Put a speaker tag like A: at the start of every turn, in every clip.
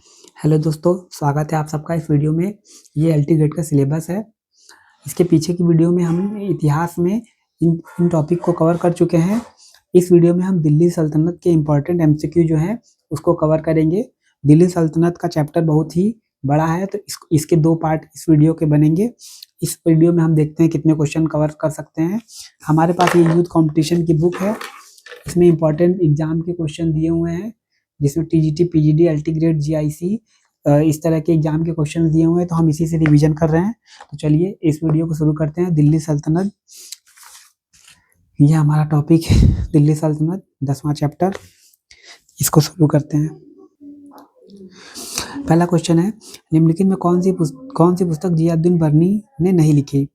A: Hello दोस्तों, स्वागत है आप सबका इस वीडियो में। ये एलटी ग्रेड का सिलेबस है। इसके पीछे की वीडियो में हम इतिहास में इन टॉपिक को कवर कर चुके हैं। इस वीडियो में हम दिल्ली सल्तनत के इम्पोर्टेंट एमसीक्यू जो हैं उसको कवर करेंगे। दिल्ली सल्तनत का चैप्टर बहुत ही बड़ा है, तो इसके 2 पार्ट इस वीडियो के बनेंगे। इस वीडियो में हम देखते हैं कितने क्वेश्चन कवर कर सकते हैं। हमारे पास ये यूथ कॉम्पिटिशन की बुक है। इसमें इम्पोर्टेंट एग्जाम के क्वेश्चन दिए हुए हैं, जिसमें TGT, PGD, LT grade, GIC इस तरह के एग्जाम के क्वेश्चन दिए हुए हैं, तो हम इसी से रिवीजन कर रहे हैं। तो चलिए इस वीडियो को शुरू करते हैं। दिल्ली सल्तनत, ये हमारा टॉपिक है। दिल्ली सल्तनत 10वां चैप्टर, इसको शुरू करते हैं। पहला क्वेश्चन है, निम्नलिखित में कौन सी पुस्तक जियाउद्दीन बर्नी ने नहीं लिखी?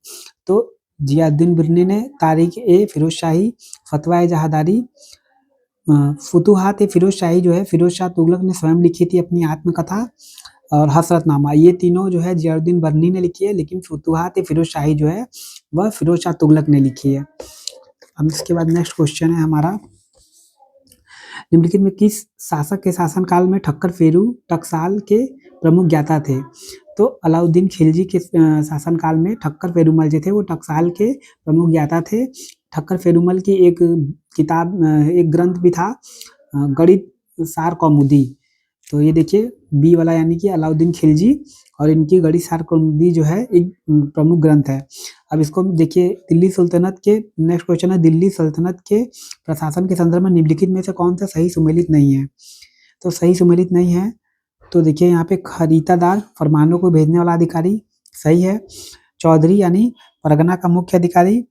A: तो जियाउद्दीन बर्नी ने तारीख ए फिरोज शाही, फतवा ए जहादारी, फुतुहात ए फिरोज शाही जो है फिरोज शाह तुगलक ने स्वयं लिखी थी अपनी आत्मकथा, और हसरतनामा, ये तीनों जो है जियाउद्दीन बर्नी ने लिखी है, लेकिन फुतुहात ए फिरोज शाही जो है वह फिरोज शाह तुगलक ने लिखी है। अब इसके बाद नेक्स्ट क्वेश्चन है हमारा, निम्नलिखित में किस शासक के शासनकाल में ठक्कर फेरू टकसाल के प्रमुख ज्ञाता थे? तो अलाउद्दीन खिलजी के शासनकाल में ठक्कर पेरुमल जो थे वो टकसाल के प्रमुख ज्ञाता थे। ठक्कर पेरुमल की एक किताब, एक ग्रंथ भी था, गणित सार कौमुदी। तो ये देखिए बी वाला यानी कि अलाउद्दीन खिलजी, और इनकी गणित सार कौमुदी जो है एक प्रमुख ग्रंथ है। अब इसको देखिए, दिल्ली सल्तनत के नेक्स्ट क्वेश्चन है, दिल्ली सल्तनत के प्रशासन के संदर्भ में निम्नलिखित में से कौन सा सही सुमेलित नहीं है? तो सही सुमेलित नहीं है, तो देखिए यहाँ पे खरीदादार, फरमानों को भेजने वाला अधिकारी, सही है। चौधरी यानी परगना का मुख्य अधिकारी।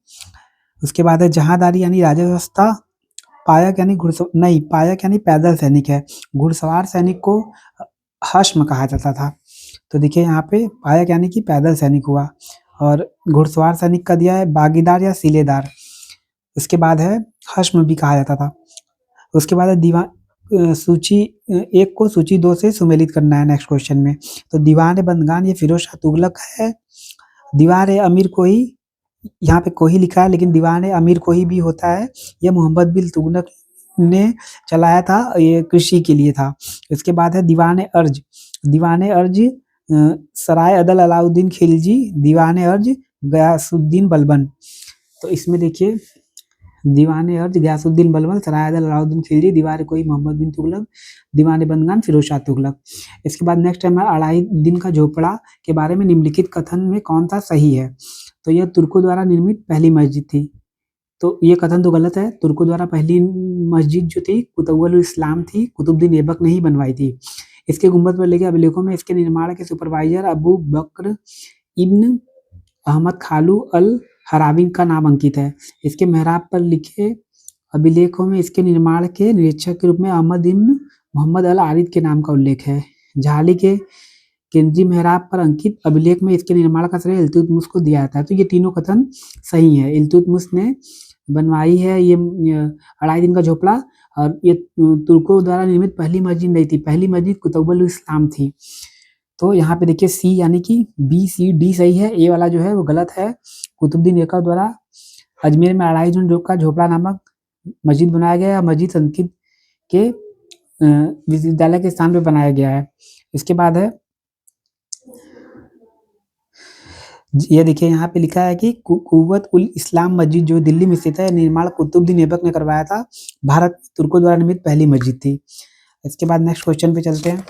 A: उसके बाद है जहांदारी यानी राजव्यवस्था। पायक यानी पायक यानी पैदल सैनिक है। घुड़सवार सैनिक को हश्म कहा जाता था। तो देखिए यहाँ पे पायक यानी कि पैदल सैनिक हुआ, और घुड़सवार सैनिक का दिया है बागीदार या सिलेदार। उसके बाद है हश्म भी कहा जाता था। उसके बाद है दीवान सूची 1 को सूची 2 से सुमेलित करना है नेक्स्ट क्वेश्चन में। तो दीवान बंदगान ये फिरोज शाह तुगलक है। दीवार अमीर कोही, यहाँ पे कोही लिखा है लेकिन दीवान अमीर कोही भी होता है, ये मोहम्मद बिन तुगलक ने चलाया था, ये कृषि के लिए था। इसके बाद है दीवान अर्ज। दीवान अर्ज सराय अदल अलाउद्दीन खिलजी, दीवान अर्ज गयासुद्दीन बलबन। तो इसमें देखिए दीवान अर्ज गयासुद्दीन बलबन, सराय अदल अलाउद्दीन खिलजी, दीवार कोई मोहम्मद बिन तुगलक, दीवान बंदगान फिरोज शाह तुगलक। इसके बाद नेक्स्ट है हमारा अढ़ाई दिन का झोपड़ा के बारे में निम्नलिखित कथन में कौन सा सही है? तो यह तुर्कों द्वारा निर्मित पहली मस्जिद थी। तो ये कथन तो गलत है। तुर्कों द्वारा पहली मस्जिद जो थी कुतुबुल इस्लाम थी, कुतुबुद्दीन ऐबक ने ही बनवाई थी। इसके गुंबद पर लिखे अभिलेखों में इसके निर्माण के सुपरवाइजर अबू बकर इब्न अहमद खालू अल हरावी का नाम अंकित है। इसके मेहराब पर लिखे अभिलेखों में इसके निर्माण के निरीक्षक के रूप में अहमद इब्न मोहम्मद अल आरिद के नाम का उल्लेख है। झाली के केंद्रीय मेहराब पर अंकित अभिलेख में इसके निर्माण का श्रेय इल्तुतमिश को दिया जाता है। तो ये तीनों कथन सही है। इल्तुतमिश ने बनवाई है ये अढ़ाई दिन का झोपड़ा, और ये तुर्कों द्वारा निर्मित पहली मस्जिद नहीं थी, पहली मस्जिद कुतुबुल इस्लाम थी। तो यहाँ पे देखिए सी यानी कि बी सी डी सही है, ए वाला जो है वो गलत है। कुतुबुद्दीन ऐबक द्वारा अजमेर में अढ़ाई दिन का झोपड़ा नामक मस्जिद बनाया गया है। मस्जिद संस्कृत के विश्वविद्यालय के स्थान पे बनाया गया है। इसके बाद है ये देखिए यहाँ पे लिखा है कि कुव्वत उल इस्लाम मस्जिद जो दिल्ली में स्थित है, निर्माण कुतुबुद्दीन ऐबक ने करवाया था। भारत तुर्कों द्वारा निर्मित पहली मस्जिद थी। इसके बाद नेक्स्ट क्वेश्चन पे चलते हैं।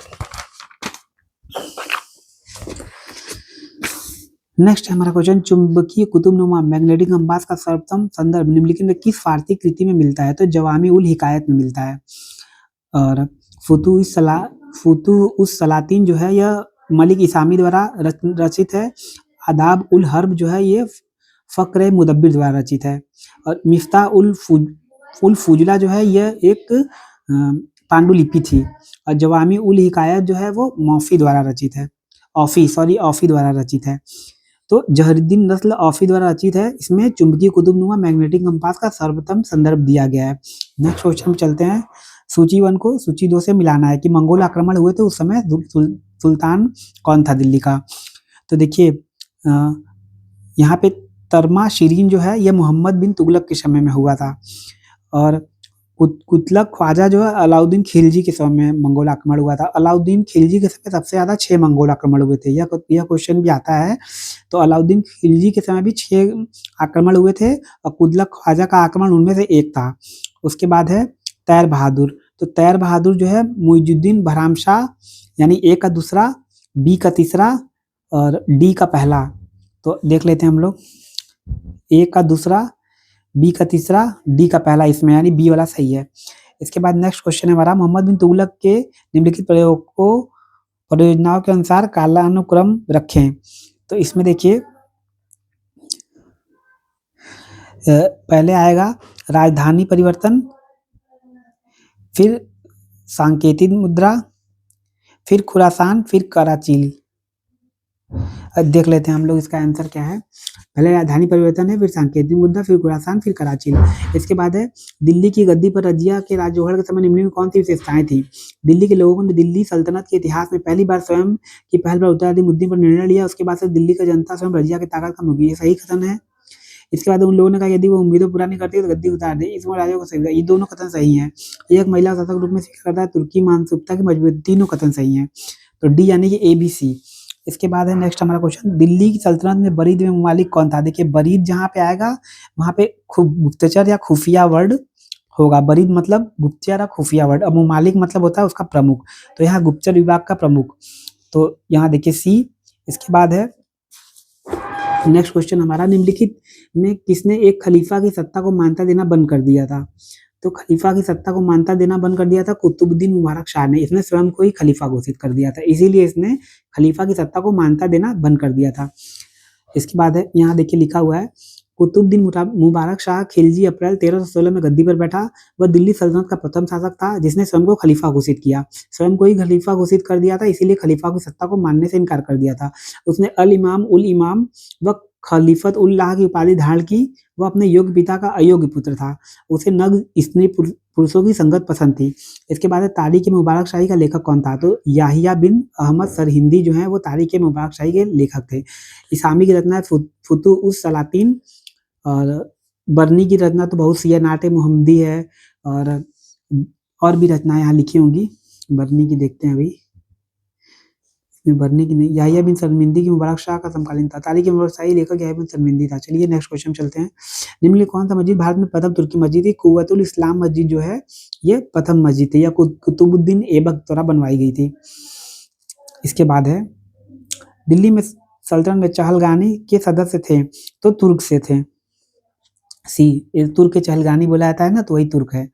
A: नेक्स्ट है हमारा क्वेश्चन, चुंबकीय कुतुबनुमा मैग्नेटिक कंपास का सर्वोत्तम संदर्भ निम्नलिखित में किस फारसी कृति में मिलता है? तो जवामी उल हिकायत में मिलता है। और फुतू उस सलातीन जो है यह मलिक इसामी द्वारा रचित है। आदाब उल हर्ब जो है ये फ़क्र मुदब्बिर द्वारा रचित है। और मिफ्ता उल फुजला जो है यह एक पांडुलिपि थी। और जवामी उल हिकायत जो है वो ऑफी द्वारा रचित है। ऑफी द्वारा रचित है। तो जहरुद्दीन नस्ल ऑफी द्वारा रचित है। इसमें चुंबकीय कुतुबनुमा मैग्नेटिक कंपास का सर्वोत्तम संदर्भ दिया गया है। नेक्स्ट क्वेश्चन में चलते हैं। सूची 1 को सूची 2 से मिलाना है कि मंगोल आक्रमण हुए थे उस समय सुल्तान कौन था दिल्ली का? तो देखिए यहाँ पे तरमा शिरीन जो है यह मोहम्मद बिन तुगलक के समय में हुआ था। और कुतलक ख्वाजा जो है अलाउद्दीन खिलजी के समय में मंगोल आक्रमण हुआ था। अलाउद्दीन खिलजी के समय सबसे ज़्यादा 6 मंगोल आक्रमण हुए थे। यह क्वेश्चन भी आता है। तो अलाउद्दीन खिलजी के समय भी 6 आक्रमण हुए थे और कुतलक ख्वाजा का आक्रमण उनमें से एक था। उसके बाद है तैर बहादुर। तो तैर बहादुर जो है मुइजुद्दीन बहराम शाह यानी ए का दूसरा, बी का तीसरा और डी का पहला। तो देख लेते हैं हम लोग, ए का दूसरा, बी का तीसरा, डी का पहला इसमें, यानी बी वाला सही है। इसके बाद नेक्स्ट क्वेश्चन है हमारा, मोहम्मद बिन तुगलक के निम्नलिखित प्रयोग को परियोजनाओं के अनुसार कालानुक्रम रखें। तो इसमें देखिए पहले आएगा राजधानी परिवर्तन, फिर सांकेतिक मुद्रा, फिर खुरासान, फिर कराचील। अब देख लेते हैं हम लोग इसका आंसर क्या है। पहले राजधानी परिवर्तन है, फिर सांकेतिक मुद्रा, फिर खुरासान, फिर कराचील। इसके बाद है दिल्ली की गद्दी पर रजिया के राजजोहर के समय निम्न में कौन सी विशेषताएं थी। दिल्ली के लोगों ने दिल्ली सल्तनत के इतिहास में पहली बार स्वयं की पहल पर उत्तराधिकारी मुद्दे पर निर्णय लिया। उसके बाद से दिल्ली का जनता स्वयं रजिया की ताकत कम होगी, ये सही कथन है। इसके बाद उन लोगों ने कहा यदि वो उम्मीदें पूरा नहीं करती तो गद्दी उतार दे, इसमें राजा को सही, ये दोनों कथन सही हैं। एक महिला शासक रूप में स्वीकार करता है, तुर्की मानसिकता की मजबूती, तीनों कथन सही हैं। तो डी यानी कि ए बी सी। इसके बाद है नेक्स्ट हमारा क्वेश्चन, दिल्ली की सल्तनत में बरीद में ममालिक कौन था। देखिए बरीद जहाँ पे आएगा वहाँ पे गुप्तचर या खुफिया वर्ड होगा। बरीद मतलब गुप्तचर या खुफिया वर्ड, अब ममालिक मतलब होता है उसका प्रमुख, तो यहाँ गुप्तचर विभाग का प्रमुख, तो यहाँ देखिए सी। इसके बाद है नेक्स्ट क्वेश्चन हमारा, निम्नलिखित में किसने एक खलीफा की सत्ता को मान्यता देना बंद कर दिया था। तो खलीफा की सत्ता को मान्यता देना बंद कर दिया था कुतुबुद्दीन मुबारक शाह ने। इसने स्वयं को ही खलीफा घोषित कर दिया था, इसीलिए इसने खलीफा की सत्ता को मान्यता देना बंद कर दिया था। इसके बाद है यहाँ देखिए लिखा हुआ है, कुतुबुद्दीन मुबारक शाह खिलजी अप्रैल 1316 में गद्दी पर बैठा। वह दिल्ली सल्तनत का प्रथम शासक था जिसने स्वयं को खलीफा घोषित किया, स्वयं को ही खलीफा घोषित कर दिया था, इसीलिए खलीफा की सत्ता को मानने से इनकार कर दिया था। उसने अल इमाम उल इमाम व खलीफत उल्लाह की उपाधि धारण की। वह अपने योग्य पिता का अयोग्य पुत्र था। उसे नग्न स्त्री पुरुषों की संगत पसंद थी। इसके बाद तारीख मुबारक शाही का लेखक कौन था। तो याहिया बिन अहमद सरहिंदी जो है वो तारीख मुबारक शाही के लेखक थे। इसामी की रचना फुतु उस सलातीन, और बरनी की रचना तो बहुत सी है, नाटे मोहम्मदी है, और भी रचनाएं यहाँ लिखी होंगी। बरनी की देखते हैं अभी, बरनी की नहीं, याहिया बिन शर्मिंदी की मुबारक शाह का समकालीन था। तारीख मुबारक शाही लेखक याहिया बिन शर्मिंदी था। चलिए नेक्स्ट क्वेश्चन चलते हैं, निम्न में कौन सा मस्जिद भारत में प्रथम तुर्की मस्जिद है। कुव्वतुल इस्लाम मस्जिद जो है ये प्रथम मस्जिद है, या कुतुबुद्दीन ऐबक द्वारा बनवाई गई थी। इसके बाद है दिल्ली में सल्तनत में चहलगानी के सदस्य थे, तो तुर्क से थे। सी, तुर्क के चहलगानी बोला जाता है ना, तो वही तुर्क है।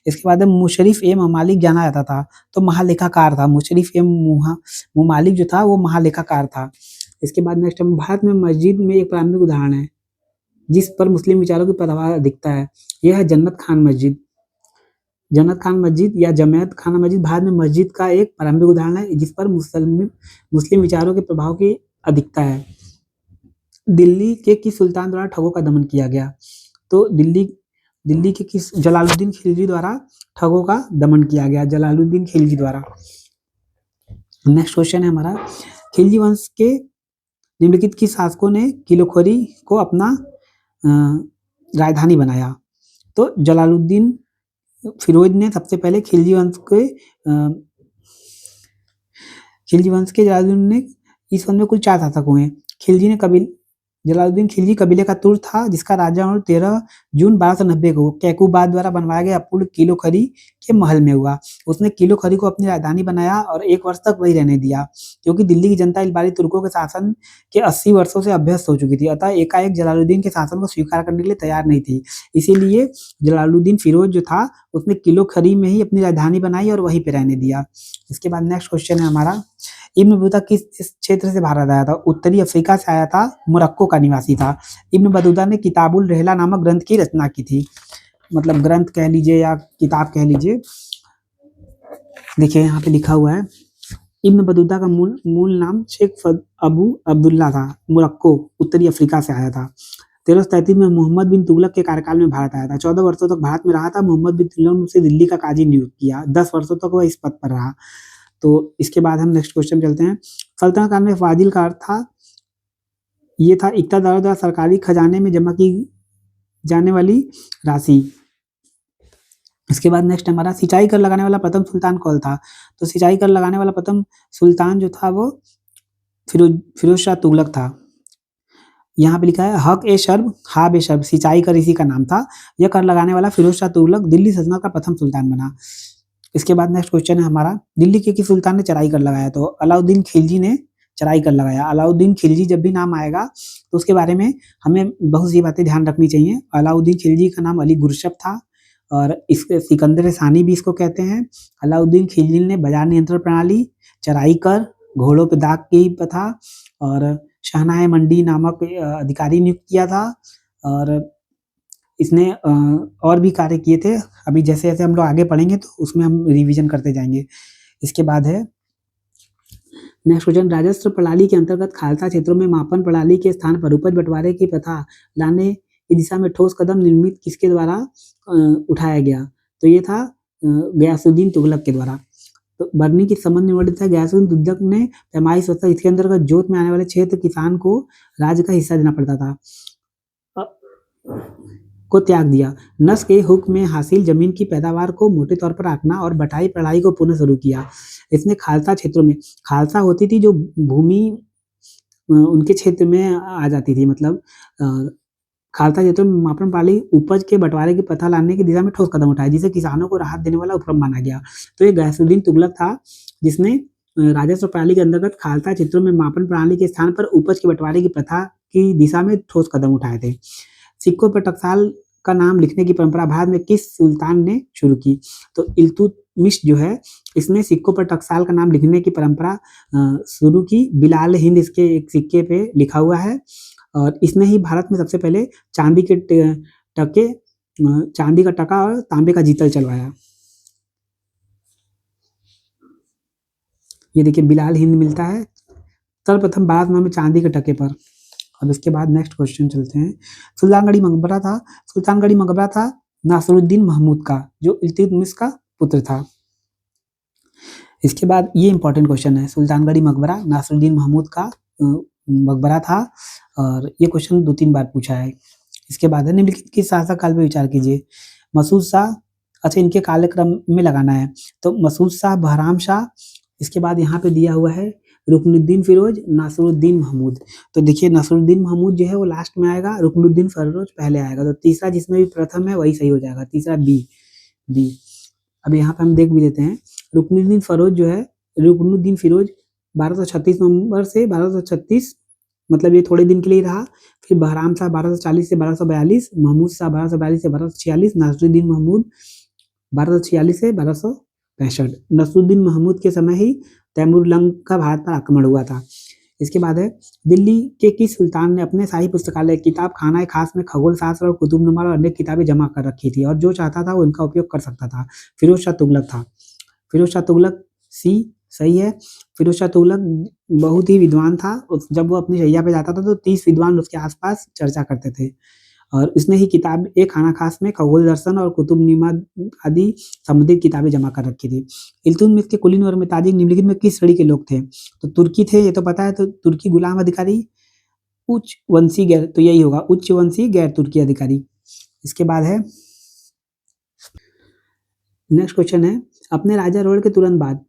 A: इसके बाद मुशरिफ ए ममालिक जाना जाता था, तो महालेखाकार था। मुशरिफ ए ममालिक जो था वो महालेखाकार था। इसके बाद नेक्स्ट भारत में मस्जिद में एक प्रारंभिक उदाहरण है जिस पर मुस्लिम विचारों की प्रभाव दिखता है, यह है जन्नत खान मस्जिद। जन्नत खान मस्जिद या जमैत खाना मस्जिद भारत में मस्जिद का एक प्रारंभिक उदाहरण है जिस पर मुस्लिम विचारों के प्रभाव की अधिकता है। दिल्ली के किस सुल्तान द्वारा ठगों का दमन किया गया। तो दिल्ली के किस, जलालुद्दीन खिलजी द्वारा ठगों का दमन किया गया, जलालुद्दीन खिलजी द्वारा। नेक्स्ट क्वेश्चन है हमारा, खिलजी वंश के निम्नलिखित किस शासकों ने किलोखोरी को अपना राजधानी बनाया। तो जलालुद्दीन फिरोज ने सबसे पहले खिलजी वंश के जलालुद्दीन ने, इस वंश में कुल 4 शासक हुए। जलालुद्दीन खिलजी कबीले का तुर्क था जिसका राजा 13 जून 1290 को कैकुबाद द्वारा बनवाया गया अपूर्ण किलोखरी के महल में हुआ। उसने किलोखरी को अपनी राजधानी बनाया और 1 वर्ष तक वही रहने दिया, क्योंकि दिल्ली की जनता इस बारी तुर्कों के शासन के 80 वर्षों से अभ्यस्त हो चुकी थी, अतः एकाएक जलालुद्दीन के शासन को स्वीकार करने के लिए तैयार नहीं थी। इसीलिए जलालुद्दीन फिरोज जो था उसने किलोखरी में ही अपनी राजधानी बनाई और वहीं पे रहने दिया। इसके बाद नेक्स्ट क्वेश्चन है हमारा, इब्न बतूता किस क्षेत्र से भारत आया था। उत्तरी अफ्रीका से आया था, मोरक्को का निवासी था। इब्न बतूता ने किताबुल रहला नामक ग्रंथ की रचना की थी, मतलब ग्रंथ कह लीजिए या किताब कह लीजिए। देखिए यहाँ पे लिखा हुआ है, इब्न बतूता का मूल नाम शेख अबू अब्दुल्ला था, मोरक्को उत्तरी अफ्रीका से आया था। 1333 में मोहम्मद बिन तुगलक के कार्यकाल में भारत आया था। 14 वर्षों तक भारत में रहा था। मोहम्मद बिन तुगलक ने उसे दिल्ली का काजी नियुक्त किया। 10 वर्षों तक वह इस पद पर रहा। तो इसके बाद हम नेक्स्ट क्वेश्चन चलते हैं, सल्तनत काल में फाजिल का अर्थ था, ये था इक़्तिदारों द्वारा सरकारी खजाने में जमा की जाने वाली राशि। इसके बाद नेक्स्ट हमारा सिंचाई कर लगाने वाला प्रथम सुल्तान कौन था? तो सिंचाई कर लगाने वाला प्रथम सुल्तान जो था वो फिरोज शाह तुगलक था। यहाँ पे लिखा है हक ए शर्ब हाब ए शर्ब, सिंचाई कर इसी का नाम था। यह कर लगाने वाला फिरोज शाह तुगलक दिल्ली सल्तनत का प्रथम सुल्तान बना। इसके बाद नेक्स्ट क्वेश्चन है हमारा, दिल्ली के किस सुल्तान ने चढ़ाई कर लगाया? तो अलाउद्दीन खिलजी ने चढ़ाई कर लगाया। अलाउद्दीन खिलजी जब भी नाम आएगा तो उसके बारे में हमें बहुत सी बातें ध्यान रखनी चाहिए। अलाउद्दीन खिलजी का नाम अली गुरशब था और इसके सिकंदर सानी भी इसको कहते हैं। अलाउद्दीन खिलजी ने बाजार नियंत्रण प्रणाली, चढ़ाई कर, घोड़ों पे दाग की प्रथा और शहनाए मंडी नामक अधिकारी नियुक्त किया था और इसने और भी कार्य किए थे। अभी जैसे जैसे हम लोग आगे पढ़ेंगे तो उसमें हम रिवीजन करते जाएंगे। इसके बाद है नेक्स्ट क्वेश्चन, राजस्व प्रणाली के अंतर्गत खालसा क्षेत्रों में मापन प्रणाली के स्थान पर उपज बंटवारे की प्रथा लाने की दिशा में ठोस कदम निर्मित किसके द्वारा उठाया गया? तो ये था गयासुद्दीन तुगलक के द्वारा। तो बरनी की संबंध निवर्णित था। गयासुद्दीन तुगलक ने पैमाइश व्यवस्था, इसके अंतर्गत जोत में आने वाले क्षेत्र किसान को राज्य का हिस्सा देना पड़ता था, को त्याग दिया। नस्ल के हुक्म में हासिल जमीन की पैदावार को मोटे तौर पर आंकना और बटाई प्रणाली को पुनः शुरू किया। इसने खालसा क्षेत्रों में, खालसा होती थी जो भूमि उनके क्षेत्र में आ जाती थी, मतलब खालसा क्षेत्रों में मापन प्रणाली उपज के बंटवारे की प्रथा लाने की दिशा में ठोस कदम उठाए, जिसे किसानों को राहत देने वाला उपक्रम माना गया। तो ये गयासुद्दीन तुगलक था जिसने राजस्व प्रणाली के अंतर्गत खालसा क्षेत्रों में मापन प्रणाली के स्थान पर उपज के बंटवारे की प्रथा की दिशा में ठोस कदम उठाए थे। सिक्कों पर टकसाल का नाम लिखने की परंपरा भारत में किस सुल्तान ने शुरू की? तो इल्तुतमिश जो है इसने सिक्कों पर टकसाल का नाम लिखने की परंपरा शुरू की। बिलाल हिंद इसके एक सिक्के पे लिखा हुआ है और इसने ही भारत में सबसे पहले चांदी के टके, चांदी का टका और तांबे का जीतल चलवाया। ये देखिए बिलाल हिंद मिलता है सर्वप्रथम भारत में चांदी के टके पर। अब इसके बाद नेक्स्ट क्वेश्चन चलते हैं। सुल्तानगढ़ी मकबरा था नासिरुद्दीन महमूद का, जो इल्तुतमिश का पुत्र था। इसके बाद ये इंपॉर्टेंट क्वेश्चन है, सुल्तानगढ़ी मकबरा नासिरुद्दीन महमूद का मकबरा था और ये क्वेश्चन 2-3 बार पूछा है। इसके बाद है निम्नलिखित किस शासक काल पे विचार कीजिए? मसूद शाह, अच्छा इनके कालक्रम में लगाना है, तो मसूद शाह, बहराम शाह, इसके बाद यहाँ पे दिया हुआ है रुकनुद्दीन फिरोज, नासिरुद्दीन महमूद। तो देखिए नासिरुद्दीन महमूद जो है वो लास्ट में आएगा, रुकनुद्दीन फिरोज पहले आएगा। तो तीसरा जिसमें भी प्रथम है वही सही हो जाएगा, तीसरा बी। अब यहाँ पे हम देख भी लेते हैं, रुकनुद्दीन फिरोज जो है, रुकनुद्दीन फिरोज 1236 नवंबर से 1236, मतलब ये थोड़े दिन के लिए रहा। फिर बहराम शाह 1240 से 1242, महमूद शाह 1242 से 1246, नासिरुद्दीन महमूद 1246 से 1265। नसरुद्दीन महमूद के समय ही तैमूर लंग का भारत पर आक्रमण हुआ था। इसके बाद है दिल्ली के किस सुल्तान ने अपने शाही पुस्तकालय किताब खाना खास में खगोल शास्त्र और कुतुबनुमा और अन्य किताबें जमा कर रखी थी और जो चाहता था वो इनका उपयोग कर सकता था? फिरोज शाह तुगलक था। फिरोज शाह तुगलक सी सही है। फिरोज शाह तुगलक बहुत ही विद्वान था। जब वो अपनी शैया पे जाता था तो 30 विद्वान उसके आसपास चर्चा करते थे और इसने ही किताब एक खाना खास में खगोल दर्शन और कुतुबनुमा आदि संबंधित किताबें जमा कर रखी थी। इल्तुतमिश के कुलीन और ताजिक निम्नलिखित में किस श्रेणी के लोग थे? तो तुर्की थे, ये तो पता है, तो तुर्की गुलाम अधिकारी, उच्च वंशी गैर, तो यही होगा उच्च वंशी गैर तुर्की अधिकारी। इसके बाद है नेक्स्ट क्वेश्चन है, अपने राजा रोड के तुरंत बाद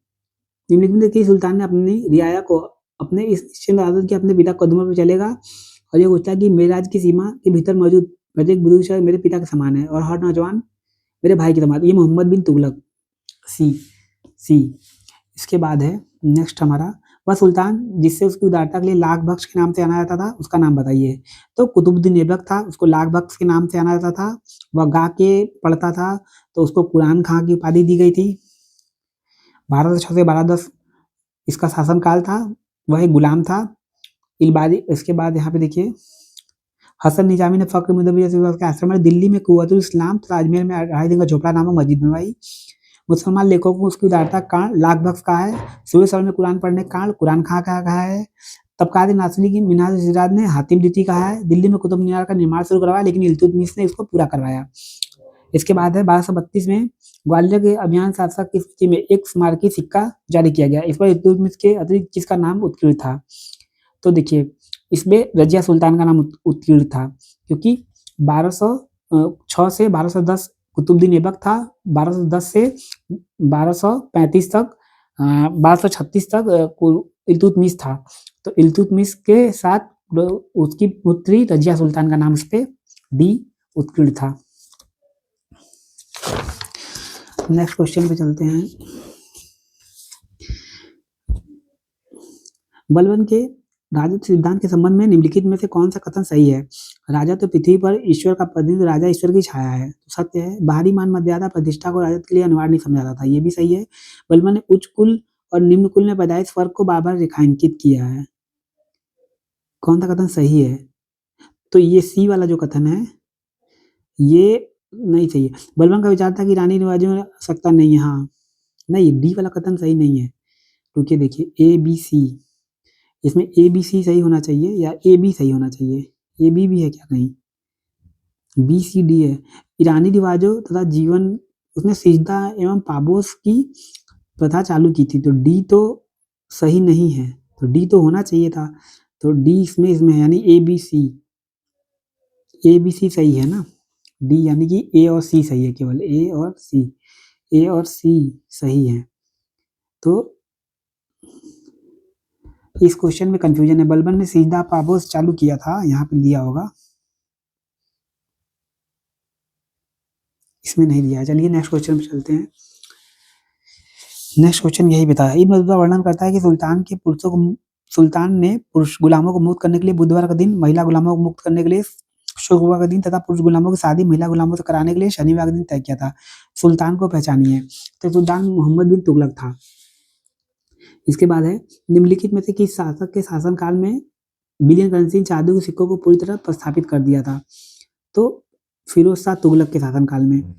A: निम्नलिखित में किस सुल्तान ने अपनी रियाया को अपने इस निश्चिंत आदत के अपने पिता कदमों पर चलेगा और ये पूछता है कि मेरे राज्य की सीमा के भीतर मौजूद प्रत्येक बुजुर्ग शख्स मेरे पिता के समान है और हर नौजवान मेरे भाई के समान। ये मोहम्मद बिन तुगलक, सी। इसके बाद है नेक्स्ट हमारा, वह सुल्तान जिससे उसकी उदारता के लिए लाख बख्श के नाम से जाना जाता था उसका नाम बताइए? तो कुतुबुद्दीन ऐबक था, उसको लाख बख्श के नाम से जाना जाता था। वह गा के पढ़ता था तो उसको कुरान खां की उपाधि दी गई थी। 1206 से 1210 इसका शासनकाल था, वह एक गुलाम था। इलबारी, इसके बाद यहाँ पे देखिए हसन निजामी ने फक्र मुदब्बिर के आश्रम में दिल्ली में कुव्वतुल इस्लाम तथा अजमेर में 2.5 दिन का झोपड़ा नामक मस्जिद बनवाई। मुसलमान लेखकों को उसकी उदारता कांड लाख बख्श कहा है। सूर्य सर में कुरान पढ़ने कांड कुरान खां का कहा है। तबकात नासिरी की मिनाज सिराज ने हातिम द्वितीय कहा है। दिल्ली में कुतुब मीनार का निर्माण शुरू करवाया लेकिन इल्तुतमिश ने इसको पूरा करवाया। इसके बाद है 1232 में ग्वालियर के अभियान शासक की स्मृति में एक स्मारकी सिक्का जारी किया गया। इस पर इल्तुतमिश के अतिरिक्त किसका नाम उत्कीर्ण था? तो देखिए इसमें रजिया सुल्तान का नाम उत्कीर्ण था क्योंकि 1206 से 1210 कुतुबुद्दीन ऐबक था 1210 से 1235 तक, 1236 तक इल्तुतमिश था। तो इल्तुतमिश के साथ उसकी पुत्री रजिया सुल्तान का नाम उस पे डी उत्कीर्ण था। नेक्स्ट क्वेश्चन पे चलते हैं। बलबन के राजत्व सिद्धांत के संबंध में निम्नलिखित में से कौन सा कथन सही है? राजा तो पृथ्वी पर ईश्वर का प्रतिनिधि, राजा ईश्वर की छाया है, तो सत्य है। बाहरी मान मर्यादा प्रतिष्ठा को राजत्व के लिए अनिवार्य नहीं समझा जाता, ये भी सही है। बलबन ने उच्च कुल और निम्न कुल में पैदाइश फर्क को बार बार रेखांकित किया है, कौन सा कथन सही है? तो ये सी वाला जो कथन है ये नहीं सही है। बलबन का विचार था कि रानी रिवाजों में आवश्यकता नहीं है, हाँ नहीं, डी वाला कथन सही नहीं है, क्योंकि देखिए ए बी सी, इसमें ए बी सी सही होना चाहिए या ए बी सही होना चाहिए, ए बी भी है क्या कहीं? बी सी डी है। ईरानी रिवाजों तथा जीवन, उसने सिजदा एवं पाबोस की प्रथा चालू की थी, तो डी तो सही नहीं है, तो डी तो होना चाहिए था, तो डी इसमें है, यानी A B C, A B C सही है ना, डी यानी कि ए और सी सही है, केवल ए और सी, ए और सी सही है। तो इस क्वेश्चन में कंफ्यूजन है। बलबन ने सिजदा पाबोस चालू किया था, यहाँ पे दिया होगा, इसमें नहीं दिया है। चलिए नेक्स्ट क्वेश्चन पे चलते हैं। नेक्स्ट क्वेश्चन यही बताया, इब्न बतूता वर्णन करता है कि सुल्तान ने पुरुष गुलामों को मुक्त करने के लिए बुधवार का दिन, महिला गुलामों को मुक्त करने के लिए शुक्रवार का दिन तथा पुरुष गुलामों की शादी महिला गुलामों से कराने के लिए शनिवार का दिन तय किया था। सुल्तान को पहचानिए। तो सुल्तान मोहम्मद बिन तुगलक था। इसके बाद है, निम्नलिखित में से किस शासक के शासनकाल में बिलियन करेंसी चांदी के सिक्कों को पूरी तरह प्रस्थापित कर दिया था? तो फिरोज शाह तुगलक के शासनकाल में।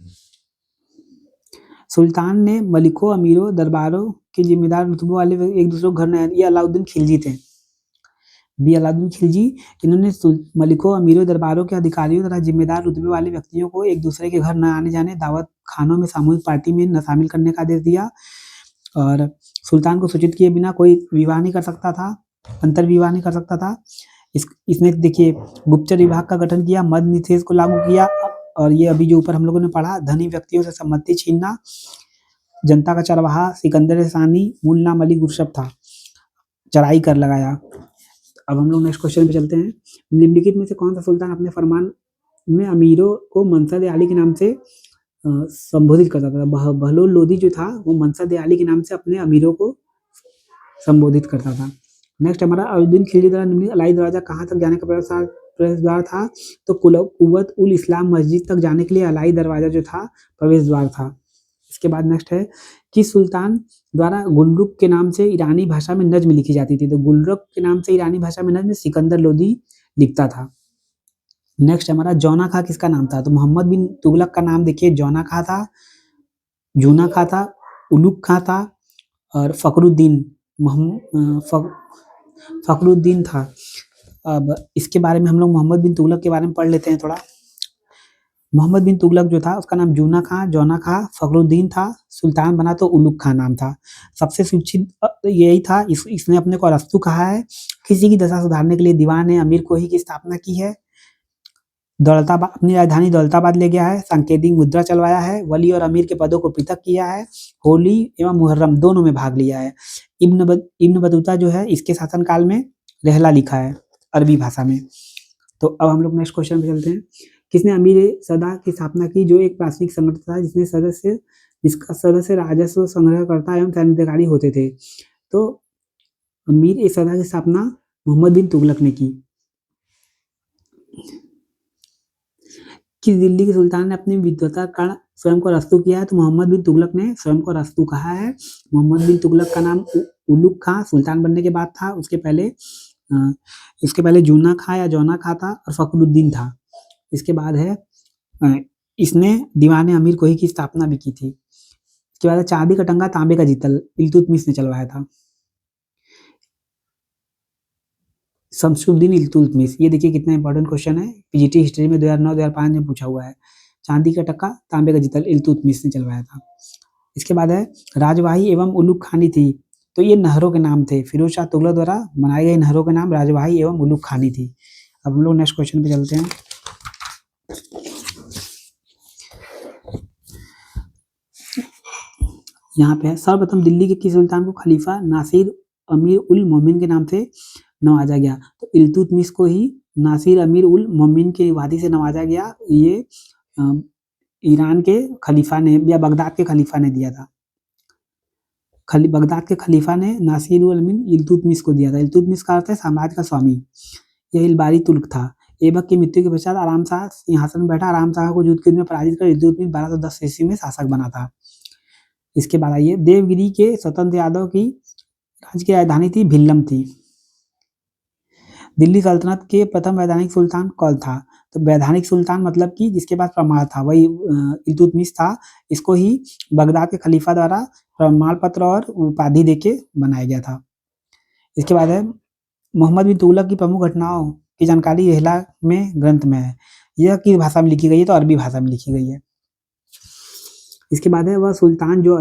A: सुल्तान ने मलिकों, अमीरों, दरबारों के जिम्मेदार रुतबों वाले एक दूसरे को घर न, ये अलाउद्दीन खिलजी थे, बी अलाउद्दीन खिलजी। इन्होंने मलिकों, अमीरों, दरबारों के अधिकारियों तथा जिम्मेदार रुतबे वाले व्यक्तियों को एक दूसरे के घर न आने जाने, दावत खानों में, सामूहिक पार्टी में न शामिल करने का आदेश दिया, और सुल्तान को सूचित किए बिना कोई विवाह नहीं कर सकता था, अंतर विवाह नहीं कर सकता था। इसने देखिए गुप्तचर विभाग का गठन किया, मद निषेध को लागू किया, और ये अभी जो ऊपर हम लोगों ने पढ़ा, धनी व्यक्तियों से सम्मति छीनना, जनता का चरवाहा सिकंदर सानी मुल्ला मलिक गुरशप था, चढ़ाई कर लगाया। अब हम लोग नेक्स्ट क्वेश्चन पे चलते हैं। निम्नलिखित में से कौन सा सुल्तान अपने फरमान में अमीरों को मनसद आली के नाम से संबोधित करता था? बहलोल लोधी जो था वो मनसद आली के नाम से अपने अमीरों को संबोधित करता था। नेक्स्ट हमारा, अलाउद्दीन खिलजी द्वारा निम्नलिखित अलाई दरवाजा कहाँ तक जाने का प्रवेश द्वार था? तो कुव्वत उल इस्लाम मस्जिद तक जाने के लिए अलाई दरवाजा जो था प्रवेश द्वार था। इसके बाद नेक्स्ट है, किस सुल्तान द्वारा गुलरुख के नाम से ईरानी भाषा में नज्म लिखी जाती थी? तो गुलरुख के नाम से ईरानी भाषा में नज्म सिकंदर लोदी लिखता था। नेक्स्ट हमारा, जौना खां किसका नाम था? तो मोहम्मद बिन तुगलक का नाम देखिए, जौना खां था, जूना खां था, उलुग खां था, और फखरुद्दीन था। अब इसके बारे में हम लोग मोहम्मद बिन तुगलक के बारे में पढ़ लेते हैं थोड़ा। मोहम्मद बिन तुगलक जो था उसका नाम जूना खां, जौना खां, फखरुद्दीन था, सुल्तान बना तो उलुग खां नाम था। सबसे सुचित यही था, इसने अपने को अरस्तु कहा है, किसी की दशा सुधारने के लिए दीवान है अमीर कोही की स्थापना की है, दौलताबाद अपनी राजधानी दौलताबाद ले गया है, सांकेतिक मुद्रा चलवाया है, वली और अमीर के पदों को पृथक किया है, होली एवं मुहर्रम दोनों में भाग लिया है। इब्न बतूता जो है इसके शासनकाल में रहला लिखा है अरबी भाषा में। तो अब हम लोग नेक्स्ट क्वेश्चन पे चलते हैं। किसने अमीर सदा की स्थापना की? जो एक प्राथमिक संगठन था जिसका सदस्य राजस्व संग्रहकर्ता एवं सैन्याधिकारी होते थे। तो अमीर सदा की स्थापना मोहम्मद बिन तुगलक ने की। किस दिल्ली के सुल्तान ने अपनी विद्वता कारण स्वयं को अरस्तु किया है? तो मोहम्मद बिन तुगलक ने स्वयं को अरस्तु कहा है। मोहम्मद बिन तुगलक का नाम उलुग खां सुल्तान बनने के बाद था, इसके पहले जूना खां या जौना खां था, और फखरुद्दीन था। इसके बाद है, इसने दीवान अमीर कोही की स्थापना भी की थी। इसके बाद चांदी का टंगा तांबे का जीतल इल्तुतमिश ने चलवाया था। शमसुद्दीन इल्तुतमिश, ये देखिए कितना इंपॉर्टेंट क्वेश्चन है, पीजीटी हिस्ट्री में 2009-2005 में पूछा हुआ है। चांदी का टक्का तांबे का जीतल इल्तुतमिश ने चलवाया था। इसके बाद है, राजवाही एवं उलुग खानी थी। तो ये नहरों के नाम थे, फिरोज शाह तुगलक द्वारा बनाई गई नहरों के नाम राजवाही एवं उलुग खानी थी। अब हम लोग नेक्स्ट क्वेश्चन पे चलते हैं। यहाँ पे है सर्वप्रथम दिल्ली के किस सुल्तान को खलीफा नासिर अमीर उल मोमिन के नाम से नवाजा गया? तो इल्तुतमिश को ही नासिर अमीर उल मोमिन की उपाधि से नवाजा गया। ये ईरान के खलीफा ने या बगदाद के खलीफा ने दिया था। बगदाद के खलीफा ने नासिर उल अमीन इल्तुतमिश को दिया था। इल्तुतमिश का अर्थ है साम्राज्य का स्वामी। यह इल्बारी तुर्क था। ऐबक की मृत्यु के पश्चात आराम शाह सिंहासन में बैठा। आराम शाह को युद्ध में पराजित कर इल्तुतमिश 1210 ईस्वी में शासक बना था। इसके बाद आइए देवगिरी के स्वतंत्र यादव की राज्य की राजधानी थी भिल्लम थी। दिल्ली सल्तनत के प्रथम वैधानिक सुल्तान कौन था? तो वैधानिक सुल्तान मतलब कि जिसके पास प्रमाण था वही इल्तुतमिश था। इसको ही बगदाद के खलीफा द्वारा प्रमाण पत्र और उपाधि देके बनाया गया था। इसके बाद है मोहम्मद बिन तुगलक की प्रमुख घटनाओं की जानकारी रहला में ग्रंथ में है। यह किस भाषा में लिखी गई है? तो अरबी भाषा में लिखी गई है। इसके बाद है वह सुल्तान जो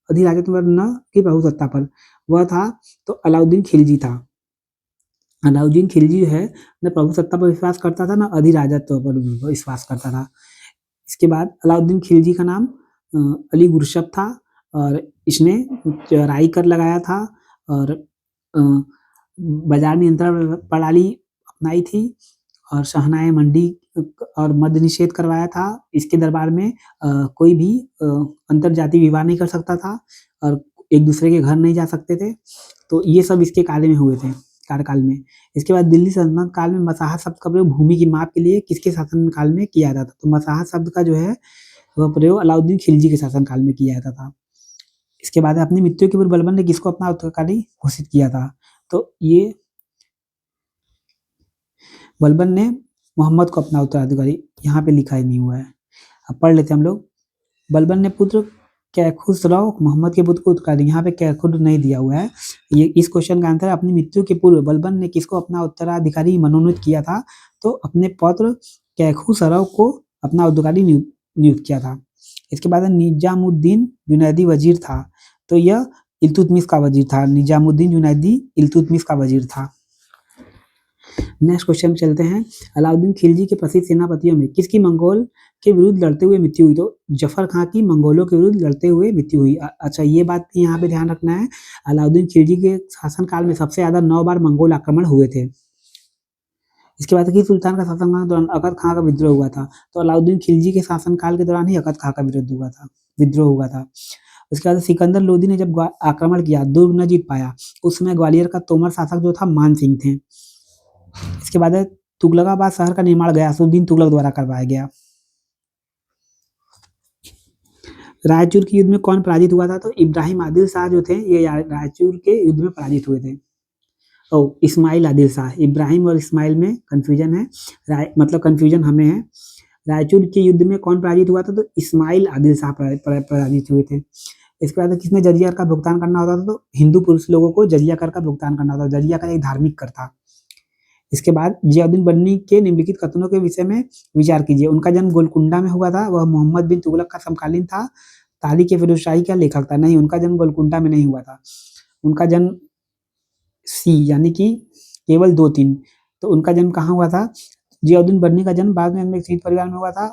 A: अधिराजत्व न की प्रभुसत्ता पर वह था तो अलाउद्दीन खिलजी था। अलाउद्दीन खिलजी जो है न प्रभुसत्ता पर विश्वास करता था न अधिराजत्व पर विश्वास करता था। इसके बाद अलाउद्दीन खिलजी का नाम अली गुरशब था और इसने चराई कर लगाया था और बाजार नियंत्रण प्रणाली अपनाई थी और शहनाए मंडी और मद्य निषेध करवाया था। इसके दरबार में कोई भी अंतर जाति विवाह नहीं कर सकता था और एक दूसरे के घर नहीं जा सकते थे। तो ये सब इसके कार्यकाल में। इसके बाद दिल्ली सल्तनत काल में मसाहा शब्द का प्रयोग भूमि की माप के लिए किसके शासन काल में किया जाता था? तो मसाहा शब्द का जो है वह प्रयोग अलाउद्दीन खिलजी के शासन काल में किया जाता था। इसके बाद अपनी मृत्यु के पूर्व बलबन ने किसको अपना उत्तराधिकारी घोषित किया था? तो ये बलबन ने मोहम्मद को अपना उत्तराधिकारी, यहाँ पे लिखा ही नहीं हुआ है, अब पढ़ लेते हैं हम लोग। बलबन ने पुत्र कैखुसरौ मोहम्मद के पुत्र को उत्तराधिकारी, यहाँ पे कैखुर नहीं दिया हुआ है। ये इस क्वेश्चन का आंसर है अपनी मृत्यु के पूर्व बलबन ने किसको अपना उत्तराधिकारी मनोनीत किया था? तो अपने पौत्र कैखुसरौ को अपना उत्तराधिकारी नियुक्त किया था। इसके बाद निजामुद्दीन जुनैदी वजीर था। तो यह इल्तुतमिश का वजीर था। निजामुद्दीन जुनैदी इल्तुतमिश का वजीर था। नेक्स्ट क्वेश्चन में चलते हैं। अलाउद्दीन खिलजी के प्रसिद्ध सेनापतियों में किसकी मंगोल के विरुद्ध लड़ते हुए मृत्यु हुई? तो जफर खां की मंगोलों के विरुद्ध लड़ते हुए मृत्यु हुई। अच्छा ये बात यहाँ पे ध्यान रखना है, अलाउद्दीन खिलजी के शासनकाल में सबसे ज्यादा 9 बार मंगोल आक्रमण हुए थे। इसके बाद किस सुल्तान का शासनकाल के दौरान अकद खां का विद्रोह हुआ था? तो अलाउद्दीन खिलजी के शासनकाल के दौरान ही अकद खां का विद्रोह हुआ था। उसके बाद सिकंदर लोदी ने जब आक्रमण किया, दुर्ग न जीत पाया, उस समय ग्वालियर का तोमर शासक जो था मान सिंह थे। इसके बाद तुगलकाबाद शहर का निर्माण गयासुद्दीन तुगलक द्वारा करवाया गया। रायचूर के युद्ध में कौन पराजित हुआ था? तो इब्राहिम आदिल शाह जो थे ये रायचूर के युद्ध में पराजित हुए थे। इस्माइल आदिल शाह, इब्राहिम और इस्माइल में कंफ्यूजन है, मतलब कंफ्यूजन हमें है। रायचूर के युद्ध में कौन पराजित हुआ था? तो इस्माइल आदिल शाह पराजित हुए थे। इसके बाद किसने जजिया कर का भुगतान करना होता था? तो हिंदू पुरुष लोगों को जजिया कर का भुगतान करना होता था। जजिया कर एक धार्मिक कर था। इसके बाद जियाउद्दीन बन्नी के निम्नलिखित कथनों के विषय में विचार कीजिए। उनका जन्म गोलकुंडा में हुआ था, वह मोहम्मद बिन तुगलक का समकालीन था, तारीख फिरोज शाही का लेखक था। नहीं, उनका जन्म गोलकुंडा में नहीं हुआ था। उनका जन्म सी यानी कि केवल 2-3, तो उनका जन्म कहाँ हुआ था? जियाउद्दीन बन्नी का जन्म बाद में एक सिख परिवार में हुआ था,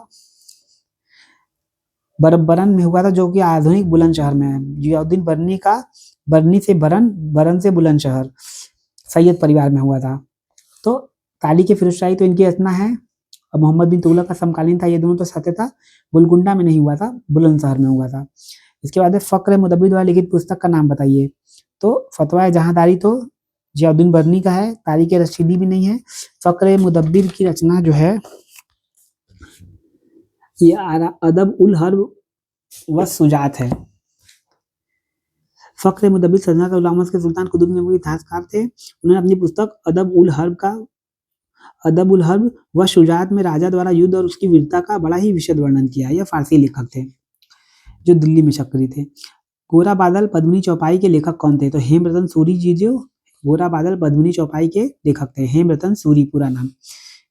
A: बरन में हुआ था, जो कि आधुनिक बुलंदशहर में है। जियाउद्दीन बन्नी का बरनी से बरन से बुलंदशहर सैयद परिवार में हुआ था। तो तारीख फिरोजशाही तो इनकी रचना है और मोहम्मद बिन तुगलक का समकालीन था। ये दोनों तो सत्य था। गोलकुंडा में नहीं हुआ था, बुलंदशहर में हुआ था। इसके बाद फक्र मुदब्बिर द्वारा लिखित पुस्तक का नाम बताइए। तो फतवा जहांदारी तो जियाउद्दीन बर्नी का है, तारीख रशीदी भी नहीं है। फक्र मुदब्बिर की रचना जो है ये अदब उल हर्ब व सुजात है। फक्र मुदब्बिर सल्तनत उल-अमस के सुल्तान कुतुब के इतिहासकार थे। उन्होंने अपनी पुस्तक अदब उल हर्ब व शुजात में राजा द्वारा युद्ध और उसकी वीरता का बड़ा ही विशद वर्णन किया। यह फारसी लेखक थे जो दिल्ली में सक्रिय थे। गोरा बादल पद्मिनी चौपाई के लेखक कौन थे? तो हेमरतन सूरी जी जो गोरा बादल पद्मिनी चौपाई के लेखक थे। हेमरतन सूरी पूरा नाम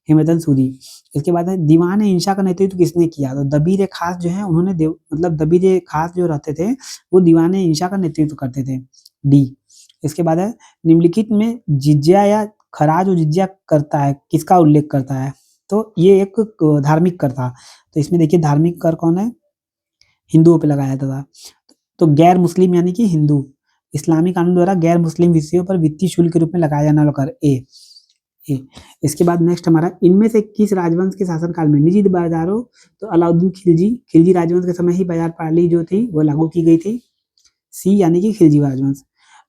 A: हेमरतन सूरी। इसके बाद दीवान इंशा का नेतृत्व किसने किया? तो दबीर खास जो है उन्होंने मतलब दबीर खास जो रहते थे वो दीवान इंशा का नेतृत्व करते थे। डी। इसके बाद है निम्नलिखित में जिज्या या खराज जो जिज्या करता है किसका उल्लेख करता है? तो ये एक धार्मिक कर था। तो इसमें देखिए धार्मिक कर कौन है? हिंदुओं पे लगाया जाता था। तो गैर मुस्लिम यानी कि हिंदू, इस्लामी कानून द्वारा गैर मुस्लिम विषयों पर वित्तीय शुल्क के रूप में लगाया जाने वाला कर ए। इसके बाद नेक्स्ट हमारा, इनमें से किस राजवंश के शासनकाल में निजी बाजारों, तो अलाउद्दीन खिलजी, खिलजी राजवंश के समय ही बाजार प्रणाली जो थी वो लागू की गई थी, सी यानी कि खिलजी राजवंश।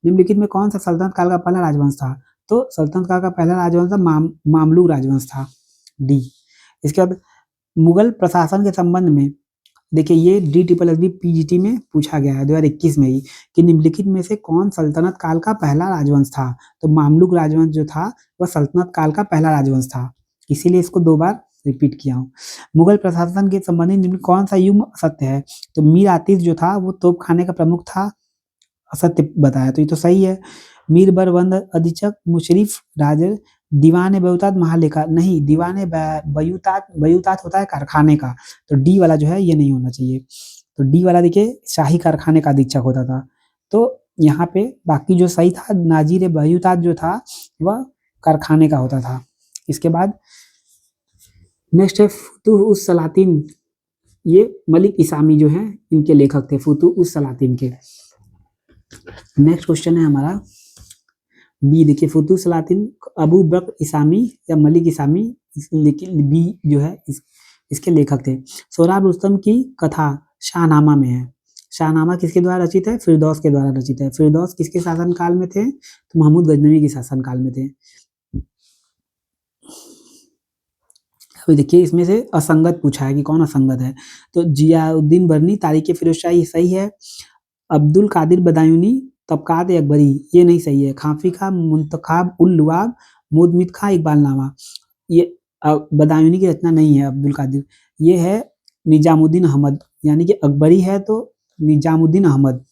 A: निम्नलिखित में कौन सा सल्तनत काल का पहला राजवंश था, तो सल्तनत काल का पहला राजवंश था मामलुक राजवंश था, डी। इसके बाद मुगल प्रशासन के संबंध में देखिए, ये DSSB PGT में पूछा गया है 2021 में ही, कि निम्नलिखित में से कौन सल्तनत काल का पहला राजवंश था, तो मामलुक राजवंश जो था वह सल्तनत काल का पहला राजवंश था, इसीलिए इसको 2 बार रिपीट किया हूँ। मुगल प्रशासन के संबंधित निम्न कौन सा युग्म असत्य है, तो मीर आतिश जो था वो तोपखाने का प्रमुख था, असत्य बताया, तो ये तो सही है। मीर बरबंद अधीक्षक मुशरिफ राजर दीवान बयूतात महालेखा, नहीं, दीवान बयूतात होता है कारखाने का, तो डी वाला जो है ये नहीं होना चाहिए। तो डी वाला देखिए शाही कारखाने का अधीक्षक होता था। तो यहाँ पे बाकी जो सही था, नाजीर बयूतात जो था वह कारखाने का होता था। इसके बाद नेक्स्ट है फुतुह उस सलातीन, ये मलिक इसामी जो है इनके लेखक थे, फुतुह उस सलातीन के। नेक्स्ट क्वेश्चन है हमारा बी, देखिए फुतुह सलातीन अबू बकर इसामी या मलिक इसामी, लेकिन बी जो है इसके लेखक थे। सोहराब रुस्तम की कथा शाहनामा में है, शाहनामा किसके द्वारा रचित है, फिरदौस के द्वारा रचित है। फिरदौस किसके शासनकाल में थे, तो महमूद गजनवी के शासनकाल में थे। तो देखिए इसमें से असंगत पूछा है कि कौन असंगत है, तो जियाउद्दीन बरनी तारीख फिरोजशाही सही है, अब्दुल कादिर बदायूनी तबकात अकबरी ये नहीं सही है, खाफी खा मुंतखाब उल लुआब मुदमित खा इकबालनामा, ये बदायूनी की रचना नहीं है अब्दुल कादिर, ये है निजामुद्दीन अहमद, यानी कि अकबरी है तो निजामुद्दीन अहमद।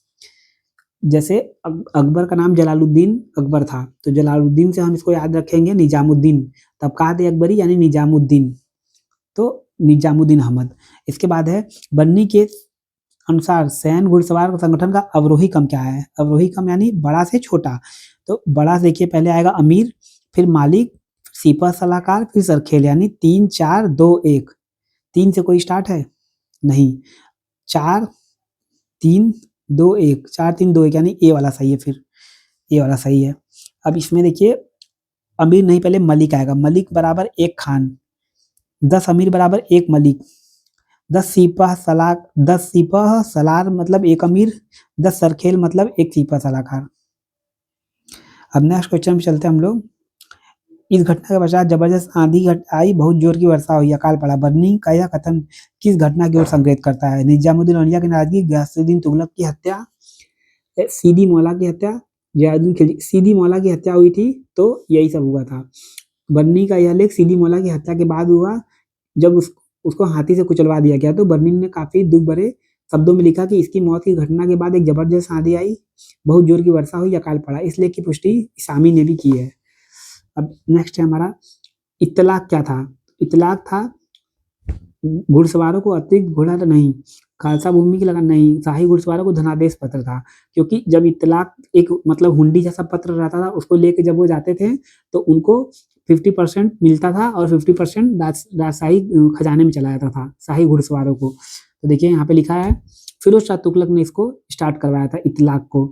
A: जैसे अकबर का नाम जलालुद्दीन अकबर था, तो जलालुद्दीन से हम इसको याद रखेंगे निजामुद्दीन, तबकात अकबरी यानी निजामुद्दीन, तो निजामुद्दीन अहमद। इसके बाद है बन्नी के अनुसार सैन्य घुड़सवार संगठन का अवरोही क्रम क्या है, अवरोही क्रम यानी बड़ा से छोटा, तो बड़ा देखिए पहले आएगा अमीर, फिर मालिक, सिपह सलाहकार, फिर सरखेल, यानी 3 4 2 1, 3 से कोई स्टार्ट है नहीं, 4 3 2 1, 4 3 2 1 यानी ए वाला सही है, फिर ए वाला सही है। अब इसमें देखिए अमीर नहीं, पहले मलिक आएगा, मलिक बराबर 1 खान, 10 अमीर बराबर 1 मलिक, 10 सिपह सलार मतलब 1 अमीर, 10 सरखेल मतलब 1 सिपह सलाहकार। अब नेक्स्ट क्वेश्चन में चलते हैं हम लोग। इस घटना के पश्चात जबरदस्त आंधी आई, बहुत जोर की वर्षा हुई, अकाल पड़ा, बर्नी का यह कथन किस घटना की ओर संकेत करता है, निजामुद्दीन औलिया की नाराजगी, गयासुद्दीन तुगलक की हत्या, सीदी मौला की हत्या, जलालुद्दीन खिलजी, सीदी मौला की हत्या हुई थी तो यही सब हुआ था। बर्नी का यह लेख सीदी मौला की हत्या के बाद हुआ, जब उसको हाथी से कुचलवा दिया गया, तो बर्नी ने काफी दुख भरे शब्दों में लिखा कि इसकी मौत की घटना के बाद एक जबरदस्त आंधी आई, बहुत जोर की वर्षा हुई, अकाल पड़ा, इस लेख की पुष्टि इसामी ने भी की है। अब नेक्स्ट है हमारा इत्तलाक क्या था, इत्तलाक था घुड़सवारों को अतिरिक्त घोड़ा तो नहीं, खालसा भूमि की लगन नहीं, शाही घुड़सवारों को धनादेश पत्र था, क्योंकि जब इत्तलाक एक मतलब हुंडी जैसा पत्र रहता था, उसको लेके जब वो जाते थे तो उनको 50% मिलता था और 50% राजशाही खजाने में चला जाता था शाही घुड़सवारों को। तो देखिए यहाँ पे लिखा है फिरोज शाह तुगलक ने इसको स्टार्ट करवाया था इत्तलाक को,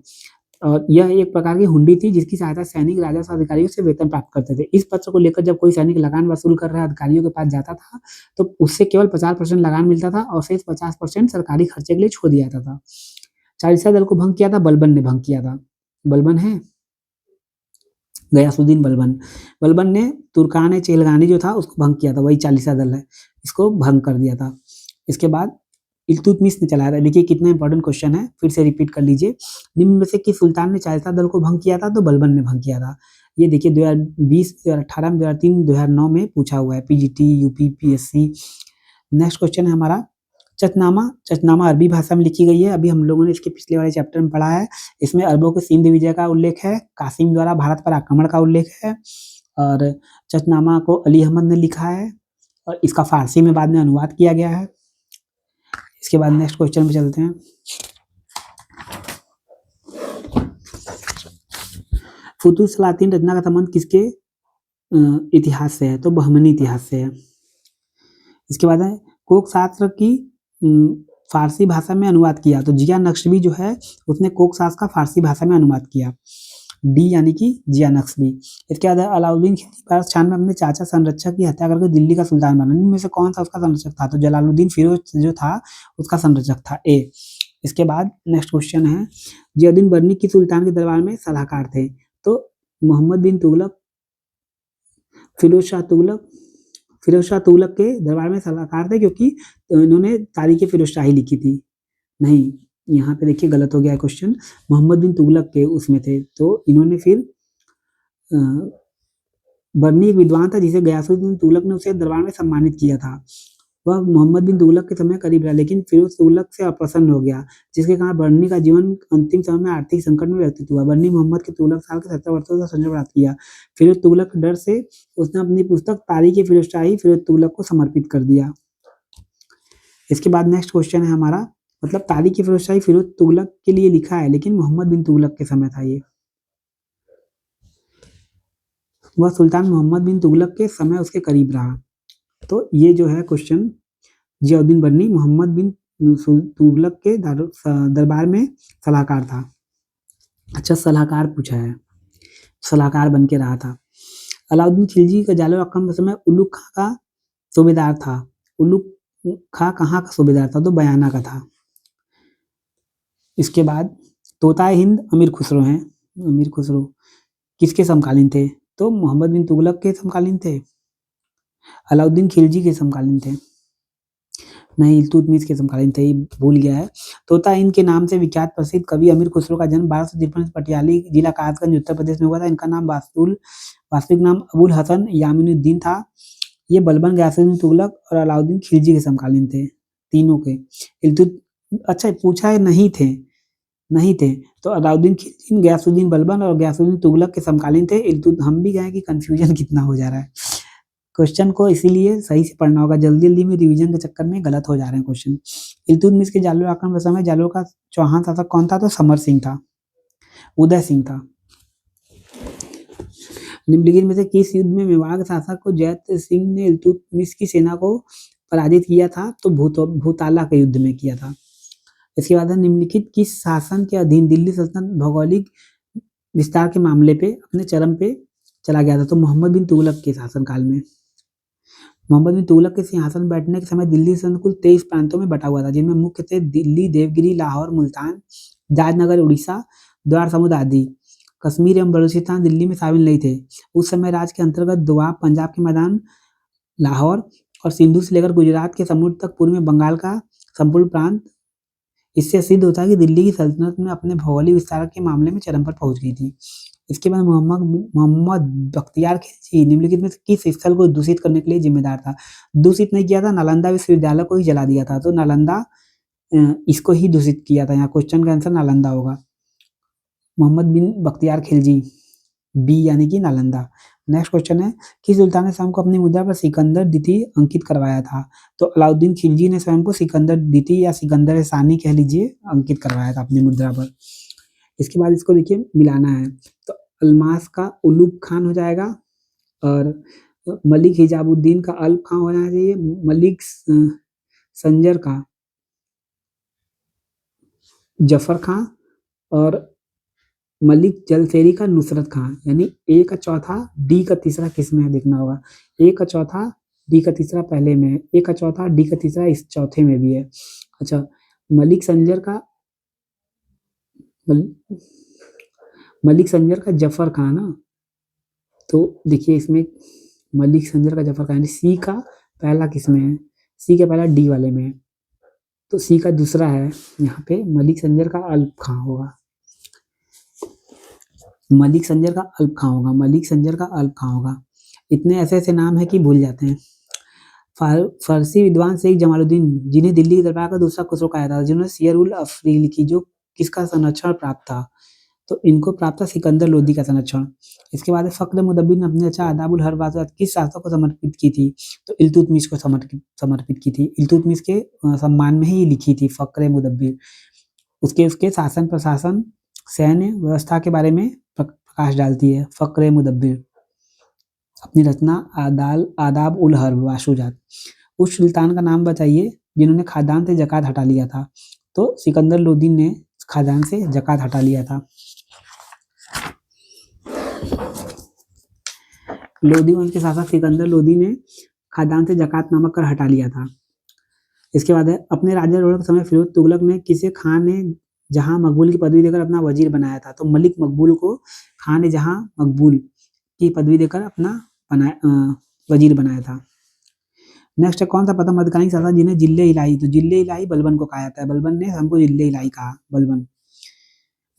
A: और यह एक प्रकार की हुंडी थी जिसकी सहायता सैनिक राजस्व अधिकारियों से वेतन प्राप्त करते थे। इस पत्र को लेकर जब कोई सैनिक लगान वसूल कर रहे अधिकारियों के पास जाता था तो उससे केवल 50% लगान मिलता था और शेष 50% सरकारी खर्चे के लिए छोड़ दिया जाता था। चालीसा दल को भंग किया था बलबन ने भंग किया था, बलबन है गयासुद्दीन बलबन, बलबन ने तुर्कान चेलगानी जो था उसको भंग किया था, वही चालीसा दल है, इसको भंग कर दिया था। इसके बाद इल्तुतमिश ने चलाया था, देखिए कितना इंपॉर्टेंट क्वेश्चन है, फिर से रिपीट कर लीजिए। निम्न में से किस सुल्तान ने चालीसा दल को भंग किया था, तो बलबन ने भंग किया था। ये देखिए 2020 2018 में 2003 2009 में पूछा हुआ है PGT UP PSC. Next question है हमारा चतनामा, चतनामा अरबी भाषा में लिखी गई है, अभी हम लोगों ने इसके पिछले वाले चैप्टर में पढ़ा है। इसमें अरबों के सिंध विजय का उल्लेख है, कासिम द्वारा भारत पर आक्रमण का उल्लेख है, और चतनामा को अली अहमद ने लिखा है और इसका फारसी में बाद में अनुवाद किया गया है। इसके बाद नेक्स्ट क्वेश्चन पे चलते हैं। फुतुह सलातीन रचना का संबंध किसके इतिहास से है, तो बहमनी इतिहास से है। इसके बाद है कोक शास्त्र की फारसी भाषा में अनुवाद किया, तो जिया नक्शबी जो है उसने कोकसास का फारसी भाषा में अनुवाद किया, डी यानी कि जिया नक्शबी। इसके बाद अलाउद्दीन खिलजी 1296 में अपने चाचा संरक्षक की हत्या करके दिल्ली का सुल्तान बना, इनमें से कौन सा उसका संरक्षक था, तो जलालुद्दीन फिरोज जो था उसका संरक्षक था, ए। इसके बाद नेक्स्ट क्वेश्चन है, जियाउद्दीन बर्नी किस सुल्तान के दरबार में सलाहकार थे, तो मोहम्मद बिन तुगलक, फिरोज शाह तुगलक के दरबार में सलाहकार थे, क्योंकि इन्होंने तारीख फिरोज शाही लिखी थी। नहीं, यहाँ पे देखिए गलत हो गया क्वेश्चन, मोहम्मद बिन तुगलक के उसमें थे, तो इन्होंने फिर बर्नी एक विद्वान था जिसे गयासुद्दीन तुगलक ने उसे दरबार में सम्मानित किया था। वह मोहम्मद बिन तुगलक के समय करीब रहा, लेकिन फिरोज तुगलक से अप्रसन्न हो गया, जिसके कारण बर्नी का जीवन अंतिम समय में आर्थिक संकट में व्यतीत हुआ। बर्नी मोहम्मद के तुगलक साल के 70 वर्षों का संजय प्राप्त किया। फिरोज तुगलक के डर से उसने अपनी पुस्तक तारीख फिरोज शाही फिरोज तुगलक को समर्पित कर दिया। इसके बाद नेक्स्ट क्वेश्चन है हमारा, मतलब तारीख फिरोज शाही फिरोज तुगलक के लिए लिखा है, लेकिन मोहम्मद बिन तुगलक के समय था ये। वह सुल्तान मोहम्मद बिन तुगलक के समय उसके करीब रहा। तो ये जो है क्वेश्चन, जियाउद्दीन बर्नी मोहम्मद बिन तुगलक के दरबार में सलाहकार था। अच्छा, सलाहकार पूछा है, सलाहकार बन के रहा था। अलाउद्दीन खिलजी का जालोर आक्रमण के समय उलुग खां का सूबेदार था। उलुग खां कहाँ का सूबेदार था, तो बयाना का था। इसके बाद तोताए हिंद अमीर खुसरो हैं, अमीर खुसरो किसके समकालीन थे, तो मोहम्मद बिन तुगलक के समकालीन थे, अलाउद्दीन खिलजी के समकालीन थे, नहीं इल्तुतमिश के समकालीन थे, भूल गया है। तोता हिंद के नाम से विख्यात प्रसिद्ध कवि अमीर खुसरो का जन्म 1253 पटियाली जिला कासगंज उत्तर प्रदेश में हुआ था। इनका नाम वास्तविक नाम अबुल हसन यामीनुद्दीन था। ये बलबन गयासुद्दीन तुगलक और अलाउद्दीन खिलजी के समकालीन थे, तीनों के। अच्छा पूछा है नहीं थे, तो अलाउद्दीन खिलजी गयासुद्दीन बलबन और गयासुद्दीन तुगलक के समकालीन थे। हम भी गए कि कंफ्यूजन कितना हो जा रहा है, क्वेश्चन को इसीलिए सही से पढ़ना होगा, जल्दी में रिवीजन के चक्कर में गलत हो जा रहे हैं क्वेश्चन। इल्तुतमिश के जालोर आक्रमण के समय जालोर का चौहान शासक कौन था, तो समर सिंह था, उदय सिंह था। निम्नलिखित में से किस युद्ध में मेवाड़ के शासक को जैत सिंह ने इल्तुतमिश की सेना को पराजित किया था, तो भूताला के युद्ध में किया था। इसके बाद निम्नलिखित किस शासन के अधीन दिल्ली सल्तनत भौगोलिक विस्तार के मामले पे अपने चरम पे चला गया था, तो मोहम्मद बिन तुगलक के शासनकाल में। मोहम्मद बिन तुगलक के सिंहासन बैठने के समय दिल्ली सल्तनत कुल 23 प्रांतों में बटा हुआ था, जिनमें मुख्य थे दिल्ली, देवगिरी, लाहौर, मुल्तान, जाजनगर, उड़ीसा, द्वार समुद आदि। कश्मीर एवं बलूचिस्तान दिल्ली में शामिल नहीं थे। उस समय राज्य के अंतर्गत दोआब, पंजाब के मैदान, लाहौर और सिंधु से लेकर गुजरात के समुद्र तक पूर्व में बंगाल का संपूर्ण प्रांत। इससे सिद्ध होता है कि दिल्ली की सल्तनत में अपने भौगोलिक विस्तार के मामले में चरम पर पहुंच गई थी। इसके बाद मोहम्मद बख्तियार खिलजी निम्नलिखित में किस स्थल को दूषित करने के लिए जिम्मेदार था, दूषित नहीं किया था, नालंदा विश्वविद्यालय को ही जला दिया था, तो नालंदा इसको ही दूषित किया था। यहाँ क्वेश्चन का आंसर नालंदा होगा। मोहम्मद बिन बख्तियार खिलजी, बी यानी कि नालंदा। नेक्स्ट क्वेश्चन है, किस सुल्तान ने स्वयं को अपनी मुद्रा पर सिकंदर द्वितीय अंकित करवाया था, तो अलाउद्दीन खिलजी ने स्वयं को सिकंदर द्वितीय या सिकंदर सानी कह लीजिए अंकित करवाया था अपनी मुद्रा पर। इसके बाद इसको देखिए मिलाना है, तो अल्मास का उलुग खान हो जाएगा और मलिक हिजाबुद्दीन का अल्प खान होना चाहिए, मलिक संजर का जफर खां और मलिक जलसेरी का नुसरत खां, यानी ए का चौथा डी का तीसरा किस में है देखना होगा, ए का चौथा डी का तीसरा पहले में है, ए का चौथा डी का तीसरा इस चौथे में भी है। अच्छा, मलिक संजर का जफर खान ना, तो देखिए इसमें मलिक संजर का जफर खान सी का पहला किस में है, सी का पहला डी वाले में है, तो सी का दूसरा है, यहाँ पे मलिक संजर का अल्प खां होगा, मलिक संजर का अल्प खां होगा, मलिक संजर का अल्प खां होगा। इतने ऐसे ऐसे नाम है कि भूल जाते हैं। फारसी विद्वान शेख जमालुद्दीन, जिन्हें दिल्ली के दरबार का दूसरा खुसरो कहा था, जिन्होंने सियर उल अफरी लिखी, जो किसका संरक्षण प्राप्त था, तो इनको प्राप्त था सिकंदर लोदी का संरक्षण। इसके बाद फक्र मुदब्बिर ने अपने अच्छा आदाबुल हर्ब किस शासक को समर्पित की थी, तो इल्तुतमिश को समर्पित की थी। इल्तुतमिश के सम्मान में ही लिखी थी फक्र मुदब्बिर। उसके शासन प्रशासन सैन्य व्यवस्था के बारे में प्रकाश डालती है फक्र मुदब्बिर। अपनी रचना आदाब उल हर्ब वाशुजात। उस सुल्तान का नाम बताइए जिन्होंने खादान से ज़कात हटा लिया था। तो सिकंदर लोदी ने खादान से ज़कात हटा लिया था। लोदी वंश के शासक सिकंदर लोदी ने खादान से ज़कात नामक कर हटा लिया था। इसके बाद है, अपने राज्यारोहण के समय फिरोज तुगलक ने किसे खान ने जहां मकबूल की पदवी देकर अपना वजीर बनाया था। तो मलिक मकबूल को खान ने जहां मकबूल की पदवी देकर अपना वजीर बनाया था। नेक्स्ट है, कौन सा प्रथम मध्यकालीन शासक जिन्हें जिल्ले इलाही, तो जिल्ले इलाही बलबन को कहा जाता है। बलबन ने हमको जिल्ले इलाही कहा।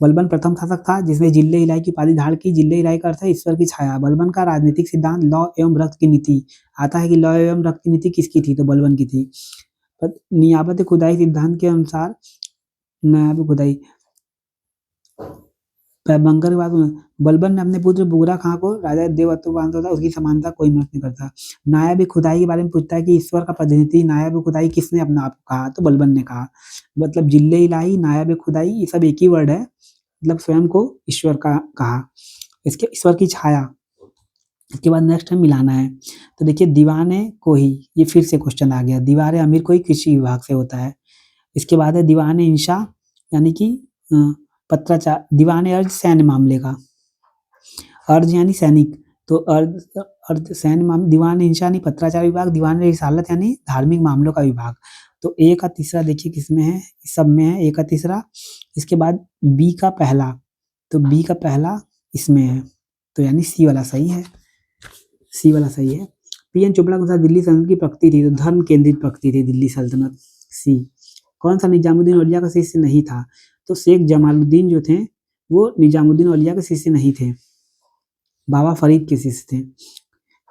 A: बलबन प्रथम शासक था जिसने जिल्ले इलाही की उपाधि धारण की। जिल्ले इलाही का अर्थ है ईश्वर की छाया। बलबन का राजनीतिक सिद्धांत लौ एवं रक्त की नीति आता है कि लौ एवं रक्त की नीति किसकी थी, तो बलबन की थी। नियाबत खुदाई सिद्धांत के अनुसार नायाब खुदाई बंकर के बाद बलबन ने अपने पुत्र बुगरा खां को राजा देवत्व मानता था, उसकी समानता कोई मत नहीं करता। नायाब खुदाई के बारे में पूछता है कि ईश्वर का प्रतिनिधि नायाब खुदाई किसने अपना आप कहा, तो बलबन ने कहा। मतलब जिल्ले इलाही, नायाब खुदाई ये सब एक ही वर्ड है, मतलब स्वयं को ईश्वर का कहा। इसके ईश्वर की छाया। इसके बाद नेक्स्ट है मिलाना है। तो देखिए दीवाने कोही, ये फिर से क्वेश्चन आ गया। दीवाने अमीर कोही कृषि विभाग से होता है। इसके बाद है दीवाने इंशा यानी कि पत्राचार। दीवाने अर्ज सैन्य मामले का, अर्ज यानी सैनिक, तो अर्ज सैन्य मामले। दीवान इंशा यानी पत्राचार विभाग। दीवान रिसालत यानी धार्मिक मामलों का विभाग। तो ए का तीसरा देखिए किसमें है, सब में है ए का तीसरा। इसके बाद बी का पहला, तो बी का पहला इसमें है, तो यानी सी वाला सही है। सी वाला सही है। पीएन चोपड़ा के अनुसार दिल्ली सल्तनत की प्रकृति थी, तो धर्म केंद्रित प्रकृति थी दिल्ली सल्तनत। सी। कौन सा निजामुद्दीन औलिया का शिष्य नहीं था, तो शेख जमालुद्दीन जो थे वो निजामुद्दीन औलिया के शिष्य नहीं थे, बाबा फरीद के शिष्य थे।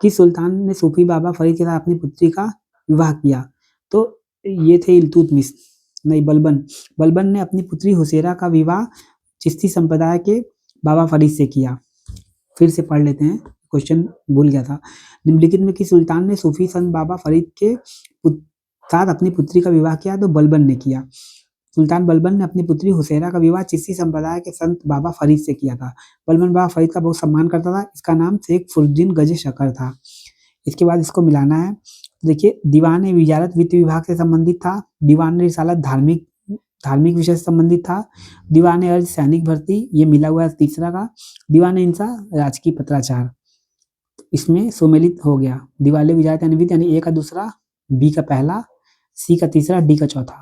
A: किस सुल्तान ने सूफी बाबा फरीद के साथ अपनी पुत्री का विवाह किया, तो ये थे इल्तुतमिश, नहीं बलबन ने अपनी पुत्री हुसैरा का विवाह चिश्ती संप्रदाय के बाबा फरीद से किया। फिर से पढ़ लेते हैं, क्वेश्चन भूल गया था। निम्नलिखित में किस सुल्तान ने सूफी संत बाबा फरीद के साथ अपनी पुत्री का विवाह किया, तो बलबन ने किया। सुल्तान बलबन ने अपनी पुत्री हुसैरा का विवाह चिश्ती संप्रदाय के संत बाबा फरीद से किया था। बलबन बाबा फरीद का बहुत सम्मान करता था। इसका नाम शेख फरुद्दीन गजे शकर था। इसके बाद इसको मिलाना है। देखिए दीवान विजारत वित्त विभाग से संबंधित था। दीवान रिसालत धार्मिक विषय से संबंधित था। दीवान अर्ज सैनिक भर्ती, ये मिला हुआ है तीसरा का। दीवान इंसा राजकीय पत्राचार, इसमें सुमेलित हो गया। दीवान विजारत यानी ए का दूसरा, बी का पहला, सी का तीसरा, डी का चौथा।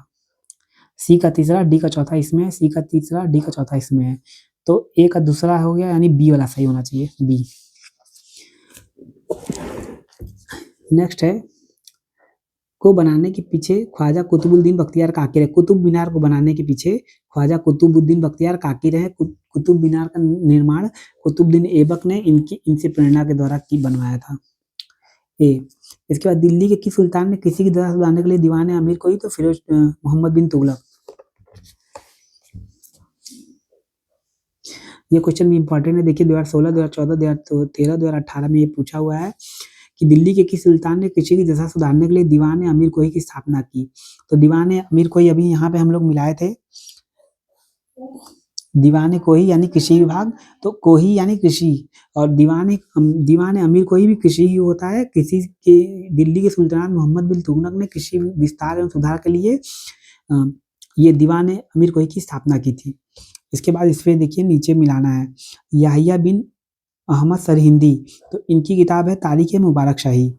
A: सी का तीसरा, डी का चौथा इसमें है। सी का तीसरा, डी का चौथा इसमें है। तो ए का दूसरा हो गया, यानी बी वाला सही होना चाहिए, बी। नेक्स्ट है, को बनाने के पीछे ख्वाजा कुतुबुद्दीन बख्तियार काकी रहे। कुतुब मीनार को बनाने के पीछे ख्वाजा कुतुबुद्दीन बख्तियार काकी रहे। कुतुब मीनार का निर्माण कुतुबुद्दीन ऐबक ने इनसे प्रेरणा के द्वारा बनवाया था। ए। इसके बाद दिल्ली के किस सुल्तान ने किसी की दशा सुधारने के लिए दीवान अमीर कोई, तो फिरोज मोहम्मद बिन तुगलक। ये क्वेश्चन भी इंपॉर्टेंट है। देखिए 2016, 2014, 2013, 2018 में ये पूछा हुआ है कि दिल्ली के किस सुल्तान ने किसी की दशा सुधारने के लिए दीवान अमीर कोही की स्थापना की। तो दीवान अमीर कोही अभी यहाँ पे हम लोग मिलाए थे। दीवान कोही यानी कृषि विभाग, तो कोही यानी कृषि, और दीवान अमीर कोही भी कृषि ही होता है। कृषि के दिल्ली के सुल्तान मोहम्मद बिन तुगलक ने कृषि विस्तार एवं सुधार के लिए ये दीवान अमीर कोही की स्थापना की थी। इसके बाद इसमें देखिए नीचे मिलाना है। याहिया बिन अहमद सरहिंदी, तो इनकी किताब है तारीख मुबारक शाही।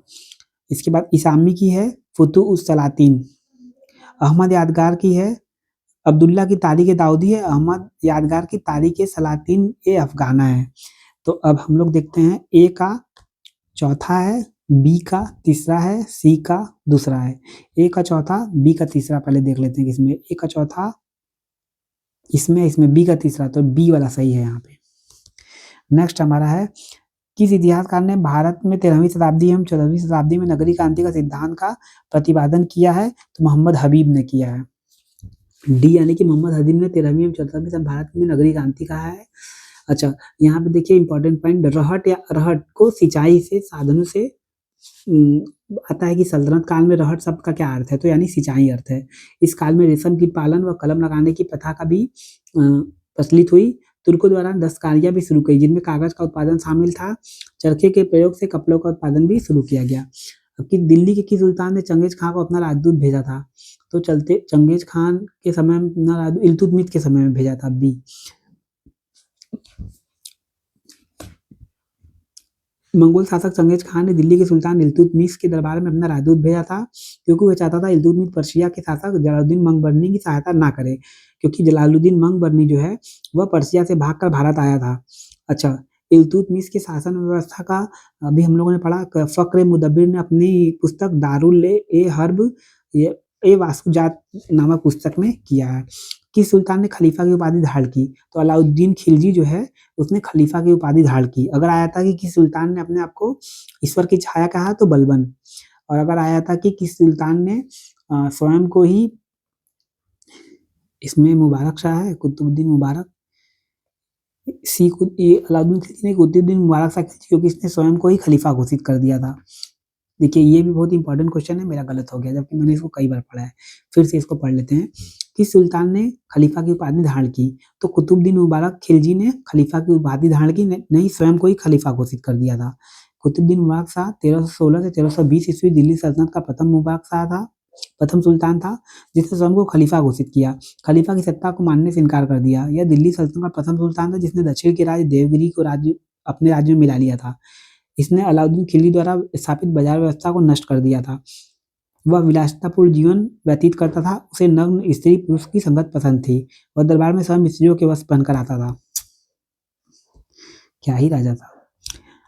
A: इसके बाद इसामी की है फुतुह उस सलातीन। अहमद यादगार की है अब्दुल्ला की तारीख दाऊदी है। अहमद यादगार की तारीख सलातीन ए अफगाना है। तो अब हम लोग देखते हैं, ए का चौथा है, बी का तीसरा है, सी का दूसरा है। ए का चौथा, बी का तीसरा पहले देख लेते हैं किसमें। ए का चौथा इसमें बी का तीसरा, तो बी वाला सही है यहाँ पे। नेक्स्ट हमारा है, किस इतिहासकार ने भारत में 13वीं शताब्दी एवं 14वीं शताब्दी में नगरीय क्रांति का सिद्धांत का प्रतिपादन किया है, तो मोहम्मद हबीब ने किया है। डी यानी कि मोहम्मद हबीब ने 13वीं एवं 14वीं में भारत में नगरीय क्रांति कहा है। अच्छा, यहाँ पे देखिए इंपॉर्टेंट पॉइंट, रहट या रहट को सिंचाई से साधनों से आता है कि सल्तनत काल में रहट शब्द का क्या अर्थ है, तो यानी सिंचाई अर्थ है। इस काल में रेशम कीट पालन व कलम लगाने की प्रथा का भी प्रचलित हुई। तुर्कों द्वारा दस्तकारियां भी शुरू की, जिनमें कागज का उत्पादन शामिल था। चरखे के प्रयोग से कपड़ों का उत्पादन भी शुरू किया गया। कि दिल्ली के किस सुल्तान ने चंगेज खान को अपना राजदूत भेजा था? तो चलते चंगेज खान के समय में अपना राजदूत इल्तुतमिश के समय में भेजा था। बी। मंगोल शासक चंगेज खान ने दिल्ली के सुल्तान इल्तुतमिश के दरबार में अपना राजदूत भेजा था, क्योंकि वह चाहता था इल्तुतमिश पर्शिया के शासक जलालुद्दीन मंगबरनी की सहायता ना करे, क्योंकि जलालुद्दीन मंगबरनी जो है वह पर्शिया से भागकर भारत आया था। अच्छा, इल्तुतमिश के शासन व्यवस्था का अभी हम लोगों ने पढ़ा। फक्र मुदब्बिर ने अपनी पुस्तक दारुल ए हर्ब ए वास्कुजात नामक पुस्तक में किया है। किस सुल्तान ने खलीफा की उपाधि धारण की? तो अलाउद्दीन खिलजी जो है उसने खलीफा की उपाधि धारण की। अगर आया था कि किस सुल्तान ने अपने आप को ईश्वर की छाया कहा, तो बलबन। और अगर आया था कि किस सुल्तान ने स्वयं को ही, इसमें मुबारक शाह है, कुतुबुद्दीन मुबारक। अलाउद्दीन खिलजी ने कुतुबुद्दीन मुबारक शाह क्योंकि इसने स्वयं को ही खलीफा घोषित कर दिया था। देखिए ये भी बहुत इंपॉर्टेंट क्वेश्चन है, मेरा गलत हो गया जबकि मैंने इसको कई बार पढ़ा है। फिर से इसको पढ़ लेते हैं। किस सुल्तान ने खलीफा की उपाधि धारण की? तो कुतुबुद्दीन मुबारक खिलजी ने खलीफा की उपाधि धारण की, नहीं स्वयं को ही खलीफा घोषित कर दिया था। कुतुबुद्दीन मुबारक शाह 1316 से 1320 ईस्वी दिल्ली सल्तनत का प्रथम मुबारक शाह था, प्रथम सुल्तान था, जिसने स्वयं को खलीफा घोषित किया। खलीफा की सत्ता को मानने से इनकार कर दिया। यह दिल्ली सल्तनत का प्रथम सुल्तान था जिसने दक्षिण के राज्य देवगिरी को अपने राज्य में मिला लिया था। इसने अलाउद्दीन खिलजी द्वारा स्थापित बाजार व्यवस्था को नष्ट कर दिया था। वह विलासितापूर्ण जीवन व्यतीत करता था। उसे नग्न स्त्री पुरुष की संगत पसंद थी। वह दरबार में स्वयं स्त्रियों के वस्त्र पहनकर आता था। क्या ही राजा था।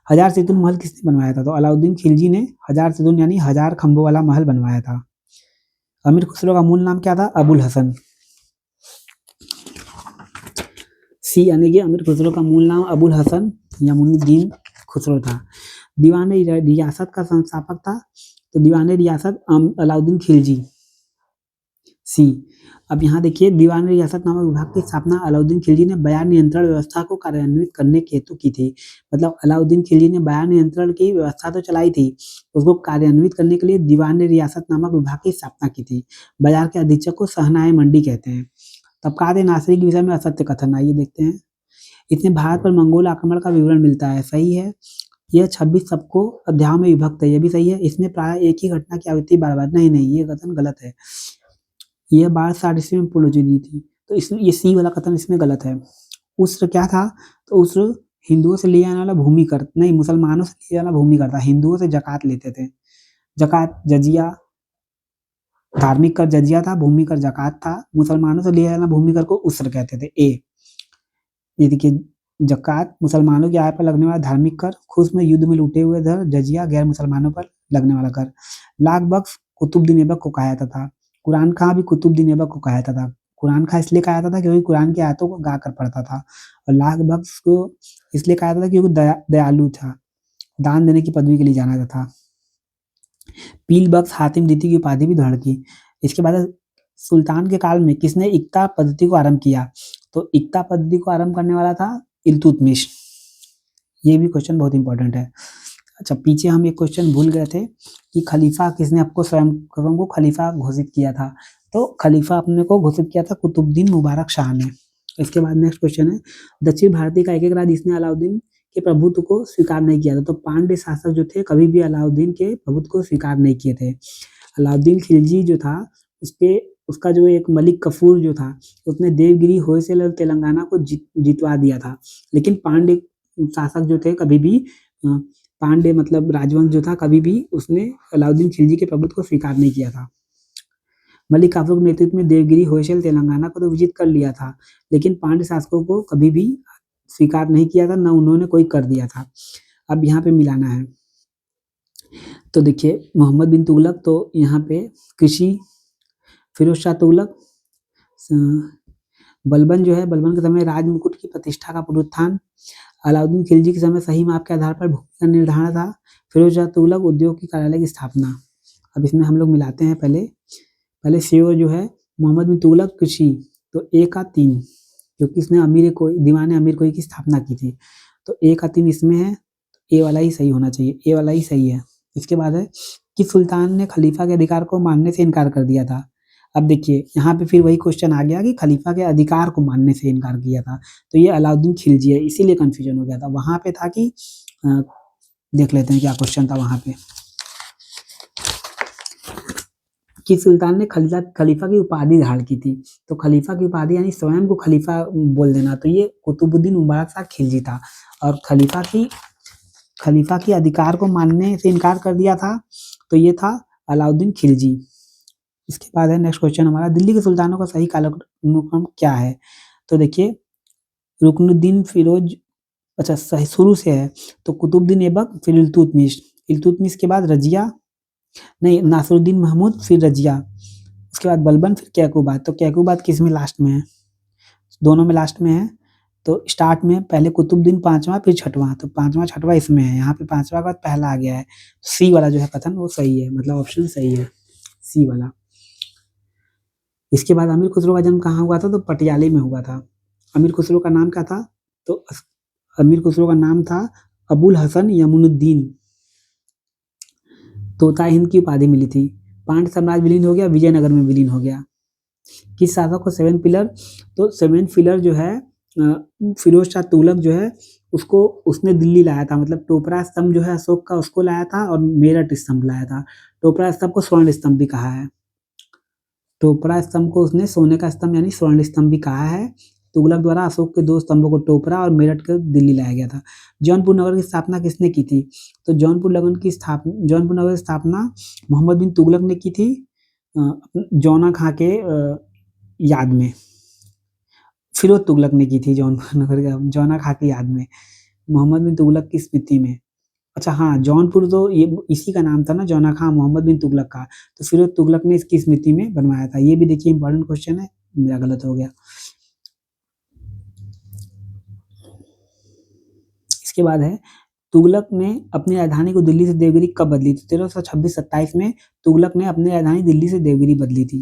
A: हजार सेतुन महल किसने बनवाया था? तो अलाउद्दीन खिलजी ने हजार सेतुन यानी 1000 खंभों वाला महल बनवाया था। अमीर खुसरो का मूल नाम क्या था? अबुल हसन। सी यानी कि अमीर खुसरो का मूल नाम अबुल हसन यामुनुद्दीन खुसरो था। दीवान रियासत का संस्थापक था? तो दीवान रियासत अलाउद्दीन खिलजी। सी। अब यहाँ देखिए, दीवान रियासत नामक विभाग की स्थापना अलाउद्दीन खिलजी ने बाजार नियंत्रण व्यवस्था को कार्यान्वित करने के हेतु की थी। मतलब अलाउद्दीन खिलजी ने बाजार नियंत्रण की व्यवस्था तो चलाई थी, उसको कार्यान्वित करने के लिए दीवान रियासत नामक विभाग की स्थापना की थी। बाजार के अधीक्षक को सहनाए मंडी कहते हैं। तबकात नासिरी के विषय में असत्य कथन, आइए देखते हैं। इसमें भारत पर मंगोल आक्रमण का विवरण मिलता है, सही है। यह 26 सबको अध्यायों में विभक्त है, यह भी सही है। इसमें प्राय एक ही घटना की आवृत्ति बार-बार, नहीं, ये कथन गलत है। यह 1260 ईस्वी में पूर्ण हो चुकी थी, तो इसमें ये सी वाला कथन इसमें गलत है। उस्र क्या था? तो उस्र हिंदुओं से लिया जाने वाला भूमि कर, नहीं मुसलमानों से लिया जाने वाला भूमि कर था। हिंदुओं से जकात लेते थे। जकात जजिया, धार्मिक कर जजिया था, भूमि कर जकात था। मुसलमानों से लिया जाना भूमि कर को उस्र कहते थे। ए। ये देखिए, जकात मुसलमानों की आय पर लगने वाला धार्मिक कर, खुश में युद्ध में लूटे हुए धर, जजिया गैर मुसलमानों पर लगने वाला कर। लाख बख्श कुतुबुद्दीन ऐबक को कहा जाता था। कुरान खां भी कुतुबुद्दीन ऐबक को कहा जाता था। कुरान खां इसलिए कहा जाता था क्योंकि कुरान की आयतों को गा कर पढ़ता था, और लाख बख्श को इसलिए कहा जाता था क्योंकि दयालु था, दान देने की पदवी के लिए जाना जाता था। पील बख्श हातिम द्वितीय की उपाधि भी धारण की। इसके बाद सुल्तान के काल में किसने इक्ता पद्धति को आरंभ किया? तो इक्ता पद्धति को आरंभ करने वाला था इल्तुतमिश। ये भी क्वेश्चन बहुत इंपॉर्टेंट है। अच्छा, पीछे हम एक क्वेश्चन भूल गए थे कि खलीफा किसने आपको स्वयं को खलीफा घोषित किया था? तो खलीफा अपने को घोषित किया था कुतुबुद्दीन मुबारक शाह ने। इसके बाद नेक्स्ट क्वेश्चन है, दक्षिण भारतीय का एक राज्य जिसने अलाउद्दीन के प्रभुत्व को स्वीकार नहीं किया था? तो पांड्य शासक जो थे कभी भी अलाउद्दीन के प्रभुत्व को स्वीकार नहीं किए थे। अलाउद्दीन खिलजी जो था, उसका जो एक मलिक कफूर जो था, उसने देवगिरी, होयसल और तेलंगाना को जितवा दिया था। लेकिन पांड्य शासक जो थे कभी भी पांड्य मतलब राजवंश जो था, कभी भी उसने अलाउद्दीन खिलजी के प्रभुत्व को स्वीकार नहीं किया था। मलिक काफूर के नेतृत्व में देवगिरी, होयसल, तेलंगाना को तो विजित कर लिया था, लेकिन पांड्य शासकों को कभी भी स्वीकार नहीं किया था, न उन्होंने कोई कर दिया था। अब यहाँ पे मिलाना है, तो देखिए मोहम्मद बिन तुगलक, तो यहाँ पे कृषि, फिरोज शाह तुगलक, बलबन जो है, बलबन के समय राजमुकुट की प्रतिष्ठा का पुनरुत्थान, अलाउद्दीन खिलजी के समय सही माप के आधार पर भूमि का निर्धारण था, फिरोज शाह तुगलक उद्योग की कार्यालय की स्थापना। अब इसमें हम लोग मिलाते हैं। पहले श्योर जो है मोहम्मद बिन तुगलक कृषि, तो ए का 3, क्योंकि इसने दीवान अमीर कोई की स्थापना की थी, तो ए का 3 इसमें है, ए वाला ही सही होना चाहिए, ए वाला ही सही है। इसके बाद है कि सुल्तान ने खलीफा के अधिकार को मानने से इनकार कर दिया था। अब देखिए यहाँ पे फिर वही क्वेश्चन आ गया कि खलीफा के अधिकार को मानने से इनकार किया था, तो ये अलाउद्दीन खिलजी है, इसीलिए कंफ्यूजन हो गया था। वहां पे था कि देख लेते हैं क्या क्वेश्चन था वहां पे। किस सुल्तान ने खलीफा की उपाधि धारण की थी? तो खलीफा की उपाधि यानी स्वयं को खलीफा बोल देना, तो ये कुतुबुद्दीन मुबारक शाह खिलजी था। और खलीफा की अधिकार को मानने से इनकार कर दिया था, तो ये था अलाउद्दीन खिलजी। इसके बाद है नेक्स्ट क्वेश्चन हमारा, दिल्ली के सुल्तानों का सही कालक्रम क्या है? तो देखिए, रुकनुद्दीन फिरोज, अच्छा सही शुरू से है, तो कुतुबुद्दीन ऐबक, फिर इल्तुतमिश, इल्तुतमिश के बाद रजिया, नहीं नासिरुद्दीन महमूद, फिर रजिया, उसके बाद बलबन, फिर कैकुबाद। तो कैकुबाद किस में लास्ट में है? दोनों में लास्ट में है। तो स्टार्ट में पहले कुतुबुद्दीन पांचवा, फिर छठवां, तो पांचवा छठवां इसमें है, यहाँ पे पांचवा के बाद पहला आ गया है। सी वाला जो है कथन वो सही है, मतलब ऑप्शन सही है, सी वाला। इसके बाद अमीर खुसरो का जन्म कहाँ हुआ था? तो पटियाले में हुआ था। अमीर खुसरो का नाम क्या था? तो अमीर खुसरो का नाम था अबुल हसन यमुनुद्दीन। तोता हिंद की उपाधि मिली थी। पांड्य साम्राज्य विलीन हो गया, विजयनगर में विलीन हो गया। किस शासक को सेवन पिलर? तो सेवन पिलर जो है फिरोज शाह तुगलक जो है उसको उसने दिल्ली लाया था, मतलब टोपरा स्तंभ जो है अशोक का उसको लाया था, और मेरठ स्तंभ लाया था। टोपरा स्तंभ को स्वर्ण स्तंभ भी कहा है। टोपरा स्तंभ को उसने सोने का स्तंभ यानी स्वर्ण स्तंभ भी कहा है। तुगलक द्वारा अशोक के दो स्तंभों को टोपरा और मेरठ को दिल्ली लाया गया था। जौनपुर नगर की स्थापना किसने की थी? तो जौनपुर नगर की स्थापना मोहम्मद बिन तुगलक ने की थी, जौना खां के याद में। फिरोज तुगलक ने की थी जौनपुर नगर जौना खां की याद में, मोहम्मद बिन तुगलक की स्मृति में। अच्छा हाँ, जौनपुर तो ये इसी का नाम था ना, जौना खां मोहम्मद बिन तुगलक का, तो फिरोज तुगलक ने इसकी स्मृति में बनवाया था। ये भी देखिए इंपॉर्टेंट क्वेश्चन है, मेरा गलत हो गया। इसके बाद है, तुगलक ने अपनी राजधानी को दिल्ली से देवगिरी कब बदली थी? 1326-27 में तुगलक ने अपनी राजधानी दिल्ली से देवगिरी बदली थी।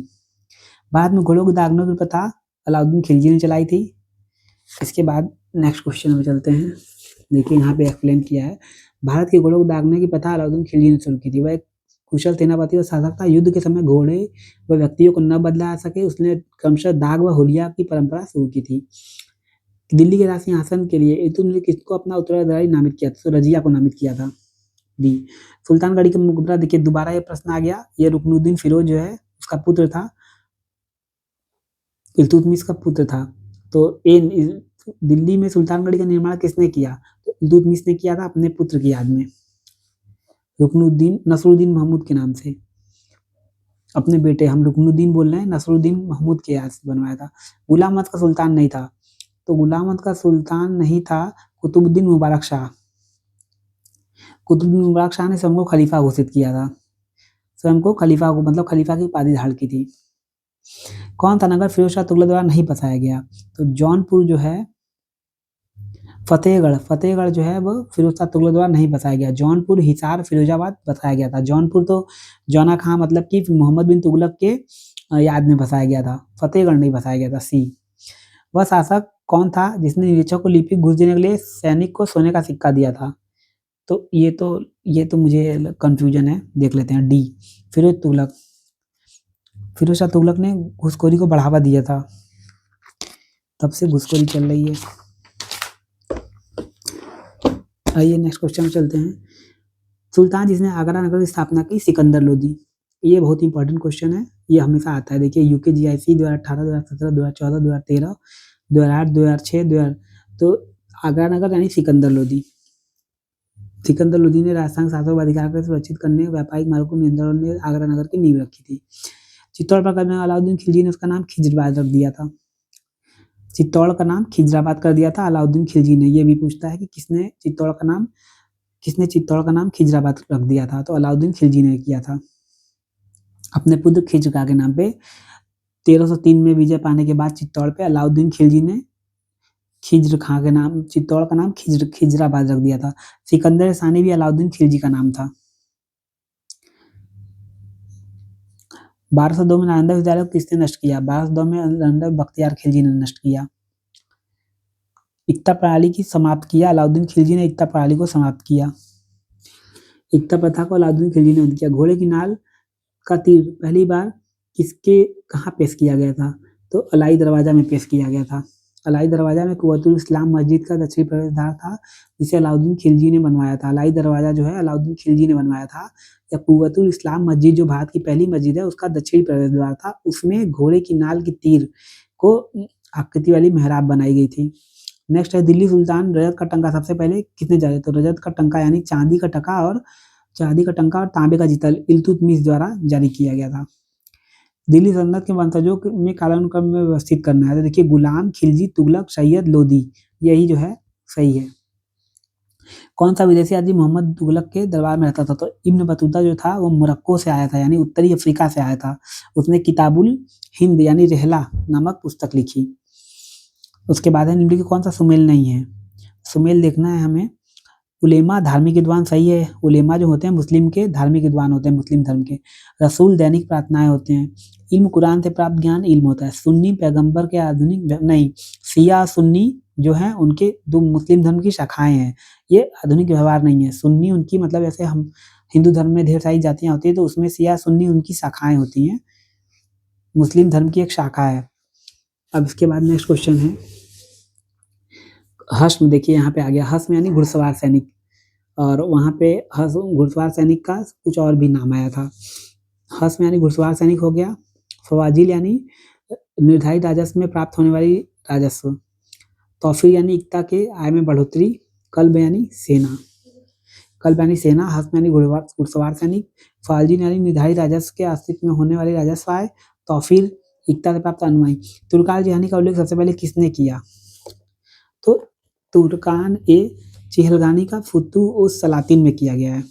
A: भारत में घोड़ों की दागनों की प्रथा अलाउद्दीन खिलजी ने चलाई थी। इसके बाद नेक्स्ट क्वेश्चन में चलते हैं। देखिए यहाँ पे एक्सप्लेन किया है, भारत के घोड़ों को दागने की प्रथा अलाउद्दीन खिलजी ने शुरू की थी। वह एक कुशल सेनापति और शासक था। युद्ध के समय घोड़े व व्यक्तियों को न बदला सके, उसने क्रमशः दाग व हुलिया की परंपरा शुरू की थी। दिल्ली के राज सिंहासन के लिए इल्तुतमिश ने किसको अपना उत्तराधिकारी नामित किया था? तो रजिया को नामित किया था। डी, सुल्तानगढ़ी का मुकबरा, देखिए दोबारा ये प्रश्न आ गया, ये रुकनुद्दीन फिरोज जो है उसका पुत्र था, इल्तुतमिश का पुत्र था। तो दिल्ली में सुल्तानगढ़ी का निर्माण किसने किया? तो इल्तुतमिश ने किया था अपने पुत्र की याद में, नसरुद्दीन महमूद के नाम से। अपने बेटे, हम रुकनुद्दीन बोल रहे हैं, नसरुद्दीन महमूद के याद से बनवाया था। गुलाम अहमद का सुल्तान नहीं था, तो गुलाम अहमद का सुल्तान नहीं था कुतुबुद्दीन मुबारक शाह। कुतुबुद्दीन मुबारक शाह ने स्वयं को खलीफा घोषित किया था, स्वयं को खलीफा को मतलब खलीफा की उपाधि धारण की थी। कौन सा नगर फिरोज शाह तुगलक द्वारा नहीं बसाया गया? तो जौनपुर जो है, फतेहगढ़ जो है वो फिरोज शाह तुगलक द्वारा नहीं बसाया गया। जौनपुर, हिसार, फिरोजाबाद बसाया गया था। जौनपुर तो जौना खां मतलब कि मोहम्मद बिन तुगलक के याद में बसाया गया था, फतेहगढ़ नहीं बसाया गया था। सी, वह शासक कौन था जिसने निरीक्षक को लिपि घूस देने के लिए सैनिक को सोने का सिक्का दिया था? तो ये तो मुझे कंफ्यूजन है, देख लेते हैं। डी, फिरोज तुगलक। फिरोज शाह तुगलक ने घूसखोरी को बढ़ावा दिया था, तब से घूसखोरी चल रही है। आइए नेक्स्ट क्वेश्चन में चलते हैं। सुल्तान जिसने आगरा नगर की स्थापना की, सिकंदर लोदी। ये बहुत इंपॉर्टेंट क्वेश्चन है, ये हमेशा आता है। देखिए UKGIC 2018, 2017, 2014, 2013, 2008, 2006, 2000, तो आगरा नगर यानी सिकंदर लोदी। सिकंदर लोदी ने राजस्थान शासन अधिकार को सुरक्षित करने, व्यापारिक मार्ग को नियंत्रण ने आगरा नगर की नींव रखी थी। चित्तौड़ पर करने अलाउद्दीन खिलजी ने उसका नाम खिजराबाद रख दिया था। चित्तौड़ का नाम खिजराबाद कर दिया था अलाउद्दीन खिलजी ने। ये भी पूछता है कि किसने चित्तौड़ का नाम खिजराबाद रख दिया था? तो अलाउद्दीन खिलजी ने किया था, अपने पुत्र खिज्र खां के नाम पे। 1303 में विजय पाने के बाद चित्तौड़ पे अलाउद्दीन खिलजी ने खिज्र खां के नाम, चित्तौड़ का नाम खिजराबाद रख दिया था। सिकंदर सानी भी अलाउद्दीन खिलजी का नाम था। 1202 में नालंदा विद्यालय को किसने नष्ट किया? 1202 में नालंदा बख्तियार खिलजी ने नष्ट किया। एकता प्रणाली की समाप्त किया, अलाउद्दीन खिलजी ने एकता प्रणाली को समाप्त किया। एकता प्रथा को अलाउद्दीन खिलजी ने बंद किया। घोड़े की नाल का तीर पहली बार किसके कहाँ पेश किया गया था? तो अलाई दरवाजा में पेश किया गया था। अलाई दरवाजा में कुव्वतुल इस्लाम मस्जिद का दक्षिणी प्रवेश द्वार था, जिसे अलाउद्दीन खिलजी ने बनवाया था। अलाई दरवाजा जो है अलाउद्दीन खिलजी ने बनवाया था। या कुव्वतुल इस्लाम मस्जिद जो भारत की पहली मस्जिद है, उसका दक्षिणी प्रवेश द्वार था। उसमें घोड़े की नाल की तीर को आकृति वाली मेहराब बनाई गई थी। नेक्स्ट है दिल्ली सुल्तान रजत का टंका सबसे पहले किसने जारी? तो रजत का टंका यानी चांदी का टंका और तांबे का जितल इल्तुतमिश द्वारा जारी किया गया था। दिल्ली सल्तनत के वंशजों में कालानुक्रम में व्यवस्थित करना है, तो देखिए गुलाम, खिलजी, तुगलक, सैयद, लोदी, यही जो है सही है। कौन सा विदेशी आदमी मोहम्मद तुगलक के दरबार में रहता था? तो इब्न बतूता जो था वो मोरक्को से आया था, यानी उत्तरी अफ्रीका से आया था। उसने किताबुल हिंद यानी रेहला नामक पुस्तक लिखी। उसके बाद है निम्नलिखित कौन सा सुमेल नहीं है? सुमेल देखना है हमें। उलेमा धार्मिक विद्वान सही है। उलेमा जो होते हैं मुस्लिम के धार्मिक विद्वान होते हैं, मुस्लिम धर्म के। रसूल दैनिक प्रार्थनाएं होते हैं। इल्म कुरान से प्राप्त ज्ञान इल्म होता है। सुन्नी पैगंबर के आधुनिक नहीं, शिया सुन्नी जो है उनके दो मुस्लिम धर्म की शाखाएं हैं, ये आधुनिक व्यवहार नहीं है। सुन्नी उनकी मतलब ऐसे हम हिंदू धर्म में ढेर सारी जातियां होती है, तो उसमें शिया सुन्नी उनकी शाखाएं होती हैं, मुस्लिम धर्म की एक शाखा है। अब इसके बाद नेक्स्ट क्वेश्चन है हश्म। देखिए यहाँ पे आ गया हश्म यानी घुड़सवार सैनिक, और वहाँ पे घुड़सवार सैनिक का कुछ और भी नाम आया था। हश्म यानी घुड़सवार सैनिक हो गया। फवाजिल यानी निर्धारित राजस्व में प्राप्त होने वाली राजस्व। तौफीर यानी एकता के आय में बढ़ोतरी। कल्ब यानी सेना। हश्म यानी घुड़सवार सैनिक। फाजिल यानी निर्धारित राजस्व के अस्तित्व में होने वाली राजस्व आय। तौफीर एकता से प्राप्त अनुयायी। तुर्कान जहानी का उल्लेख सबसे पहले किसने किया? तो तुर्कान ए चिहलगानी का फुतुह सलातीन में किया गया है।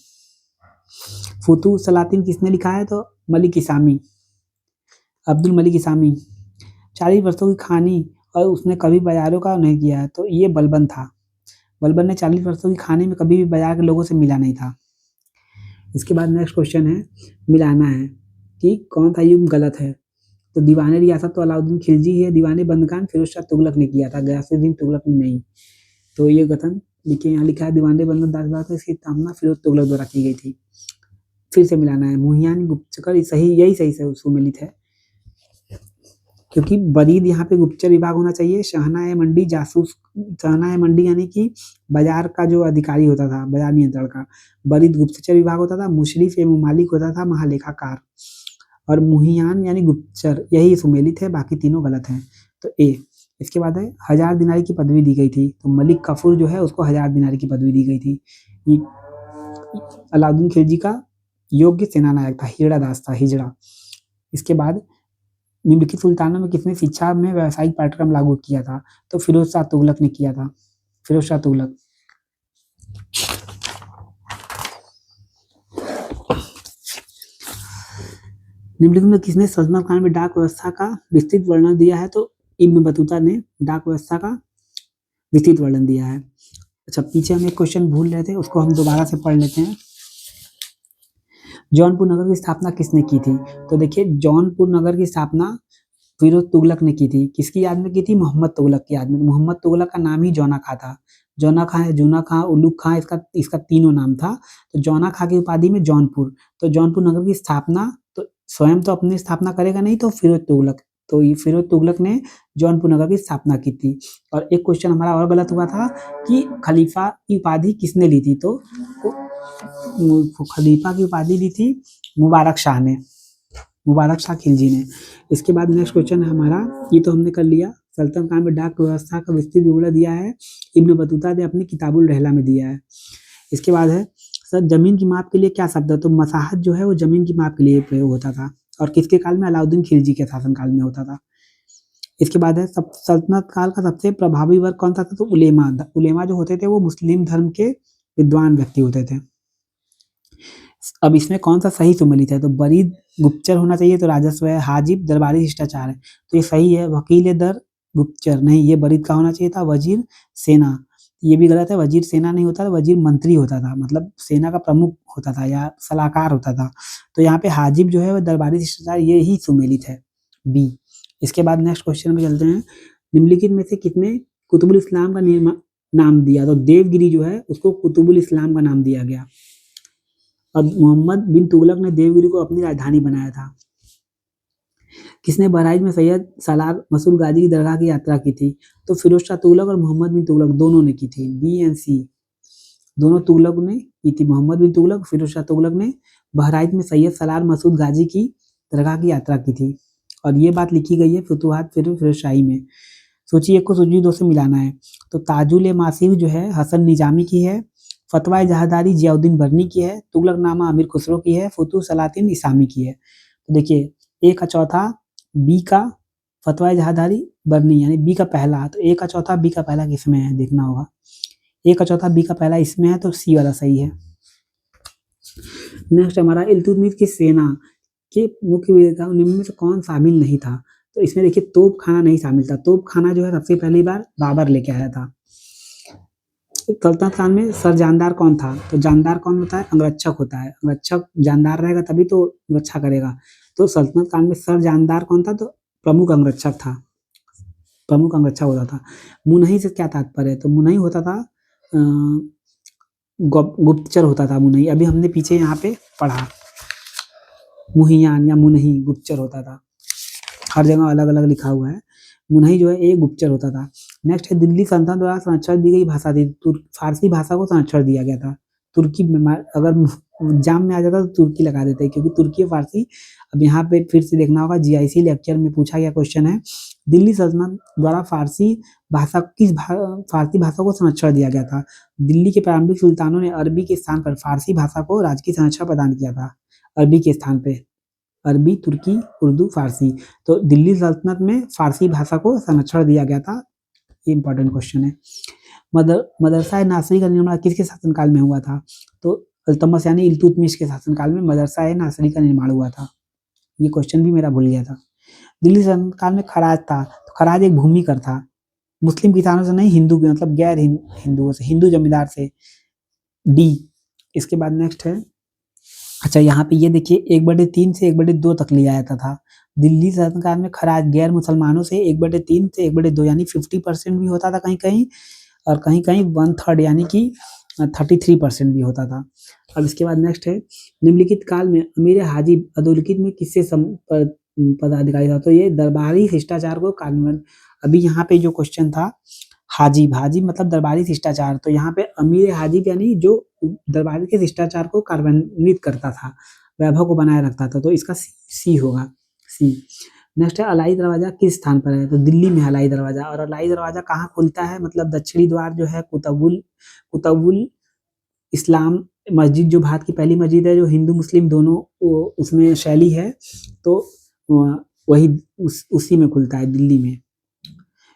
A: फुतुह सलातीन किसने लिखा है? तो मलिक इसामी, अब्दुल मलिक इसामी। 40 वर्षों की खानी और उसने कभी बाजारों का नहीं किया है, तो ये बलबन था। बलबन ने 40 वर्षों की खानी में कभी भी बाजार के लोगों से मिला नहीं था। इसके बाद नेक्स्ट क्वेश्चन है मिलाना है कि कौन सा युग गलत है? तो दीवाने रियासत तो अलाउद्दीन खिलजी है। दीवाने बंदगान फिरोज शाह तुगलक ने किया था, गयासुद्दीन तुगलक ने नहीं। तो ये कथन देखिए यहाँ लिखा है दीवाने बंदगान इसकी स्थापना फिरोज तुगलक द्वारा की गई थी। फिर से मिलाना है। मुहियान गुप्तचर यही सही से सुमेलित है, क्योंकि बरीद यहाँ पे गुप्तचर विभाग होना चाहिए। शहनाए मंडी जासूस, शहनाए मंडी यानी कि बाजार का जो अधिकारी होता था, बाजार नियंत्रण का। बरीद गुप्तचर विभाग होता था। मुशरिफ एवं मालिक होता था महालेखाकार। और मुहियान यानी गुप्तचर, यही सुमेलित है, बाकी तीनों गलत हैं। तो ए। इसके बाद है 1000 दिनारी की पदवी दी गई थी। तो मलिक कफूर जो है उसको 1000 दिनारी की पदवी दी गई थी। ये अलाउद्दीन खिलजी का योग्य सेनानायक था, हिजड़ा दास था, हिजड़ा। इसके बाद निम्नलिखित सुल्तानों में किसने शिक्षा में व्यावसायिक पाठ्यक्रम लागू किया था? तो फिरोज शाह तुगलक ने किया था, फिरोज शाह तुगलक। निम्नलिखित में किसने सल्तनत काल में डाक व्यवस्था का विस्तृत वर्णन दिया है? तो इब्न बतूता ने डाक व्यवस्था का विस्तृत वर्णन दिया है। अच्छा, पीछे हम एक क्वेश्चन भूल रहे थे, उसको हम दोबारा से पढ़ लेते हैं। जौनपुर नगर की स्थापना किसने की थी? तो देखिए जौनपुर नगर की स्थापना फिरोज तुगलक ने की थी। किसकी याद में की थी? मोहम्मद तुगलक की याद में। मोहम्मद तुगलक का नाम ही जौना खां था। जौना खां है, जूना खां, उलूग खां, इसका तीनों नाम था। तो जौना खां की उपाधि में जौनपुर। तो जौनपुर नगर की स्थापना तो स्वयं तो अपनी स्थापना करेगा नहीं, तो फिरोज तुगलक, तो ये फिरोज तुगलक ने जौनपुर नगर की स्थापना की थी। और एक क्वेश्चन हमारा और गलत हुआ था कि खलीफा की उपाधि किसने ली थी? तो खलीफा की उपाधि ली थी मुबारक शाह ने, मुबारक शाह खिलजी ने। इसके बाद नेक्स्ट क्वेश्चन है हमारा, ये तो हमने कर लिया, सल्तनत काल में डाक व्यवस्था का विस्तृत विवरण दिया है, इब्न बतूता ने अपनी किताबुल रहला में दिया है। इसके बाद है सर जमीन की माप के लिए क्या शब्द है? तो मसाहत जो है वो जमीन की माप के लिए प्रयोग होता था, और किसके काल में? अलाउद्दीन खिलजी के शासन काल में होता था। इसके बाद है सल्तनत काल का सबसे प्रभावी वर्ग कौन सा था? तो उलेमा। उलेमा जो होते थे वो मुस्लिम धर्म के विद्वान व्यक्ति होते थे। अब इसमें कौन सा सही सुमेलित है? तो बरीद गुप्तचर होना चाहिए, तो राजस्व है। हाजिब दरबारी शिष्टाचार है, तो ये सही है। वकील दर गुप्तचर नहीं, ये बरीद का होना चाहिए था। वजीर सेना, ये भी गलत है। वजीर सेना नहीं होता था, वजीर मंत्री होता था, मतलब सेना का प्रमुख होता था या सलाहकार होता था। तो यहाँ पे हाजिब जो है वो दरबारी शिष्टाचार, ये ही सुमेलित है, बी। इसके बाद नेक्स्ट क्वेश्चन में चलते हैं। निम्नलिखित में से किसने कुतुबुल इस्लाम का नाम दिया? तो देवगिरी जो है उसको कुतुबुल इस्लाम का नाम दिया गया। अब मोहम्मद बिन तुगलक ने देवगिरी को अपनी राजधानी बनाया था। किसने बहराइच में सैयद सालार मसूद गाजी की दरगाह की यात्रा की थी? तो फिरोज शाह तुगलक और मोहम्मद बिन तुगलक दोनों ने की थी। बी एंड सी दोनों तुगलक ने की थी। मोहम्मद बिन तुगलक, फिरोज शाह तुगलक ने बहराइच में सैयद सालार मसूद गाजी की दरगाह की यात्रा की थी। और ये बात लिखी गई है फुतुहात फिरोज शाही में। सूची 1 को सूची 2 से मिलाना है। तो ताजुल ए मासीर जो है हसन निजामी की है, फतवा जहादारी जियाउद्दीन बरनी की है, तुगलकनामा अमीर खुसरो की है, फुतुह सलातिन इसामी की है। तो देखिए ए का चौथा, बी का फतवा जहादारी बरनी यानी बी का पहला, तो ए का चौथा बी का पहला किसमें है देखना होगा। ए का चौथा बी का पहला इसमें है तो सी वाला सही है। नेक्स्ट हमारा इल्तुतमिश की सेना के मुख्य विजेता निम्न में से कौन शामिल नहीं था? तो इसमें देखिए तोप खाना नहीं शामिल था। तोप खाना जो है सबसे पहली बार बाबर लेके आया था। सल्तनत काल में सर जानदार कौन था? तो जानदार कौन होता है? अंगरक्षक होता है। अंगरक्षक जानदार रहेगा तभी तो रक्षा करेगा। तो सल्तनत काल में सर जानदार कौन था? तो प्रमुख अंगरक्षक था। प्रमुख अंगरक्षक होता था। मुनही से क्या तात्पर्य है? तो मुनही होता था गुप्तचर होता था मुनही। अभी हमने पीछे यहाँ पे पढ़ा मुहियान या मुनही गुप्तचर होता था। हर जगह अलग अलग लिखा हुआ है। मुनही जो है एक गुप्तचर होता था। नेक्स्ट है दिल्ली सल्तनत द्वारा संरक्षण दी गई भाषा थी। फारसी भाषा को संरक्षण दिया गया था। तुर्की में अगर एग्जाम में आ जाता तो तुर्की लगा देते क्योंकि तुर्की और फारसी। अब यहाँ पे फिर से देखना होगा जीआईसी लेक्चर में पूछा गया क्वेश्चन है। दिल्ली सल्तनत द्वारा फारसी भाषा को संरक्षण दिया गया था। दिल्ली के प्रारंभिक सुल्तानों ने अरबी के स्थान पर फारसी भाषा को राजकीय संरक्षण प्रदान किया था। अरबी के स्थान पे अरबी, तुर्की, उर्दू, फारसी। तो दिल्ली सल्तनत में फारसी भाषा को संरक्षण दिया गया था। ये इंपॉर्टेंट क्वेश्चन है। मदरसा नासरी का निर्माण किसके शासनकाल में हुआ था? तो इल्तुतमिश यानी इल्तुतमिश के शासनकाल में मदरसा नासरी का निर्माण हुआ था। ये क्वेश्चन भी मेरा भूल गया था। दिल्ली शासनकाल में खराज था। तो खराज एक भूमि कर था। मुस्लिम किसानों से नहीं, हिंदू मतलब गैर हिंदुओं से, हिंदू जमींदार से। डी। इसके बाद नेक्स्ट है, अच्छा यहाँ पे ये देखिए 1/3 से 1/2 तक लिया जाता था। दिल्ली शासनकाल में खराज गैर मुसलमानों से 1/3 से 1/2 यानी 50% भी होता था कहीं कहीं, और कहीं कहीं 1/3 यानी कि 33% भी होता था। अब इसके बाद नेक्स्ट है, निम्नलिखित काल में अमीर हाजी अधोलिखित में किससे पदाधिकारी था? तो ये दरबारी शिष्टाचार को कार्यान्वयन। अभी यहाँ पे जो क्वेश्चन था हाजी मतलब दरबारी शिष्टाचार, तो यहाँ पे अमीर हाजिब यानी जो दरबारी के शिष्टाचार को कार्यान्वित करता था, वैभव को बनाए रखता था। तो इसका सी होगा, सी। नेक्स्ट है अलाई दरवाजा किस स्थान पर है? तो दिल्ली में अलाई दरवाजा। और अलाई दरवाजा कहाँ खुलता है? मतलब दक्षिणी द्वार जो है कुतुबुल इस्लाम मस्जिद, जो भारत की पहली मस्जिद है जो हिंदू मुस्लिम दोनों उसमें शैली है, तो वही उसी में खुलता है, दिल्ली में।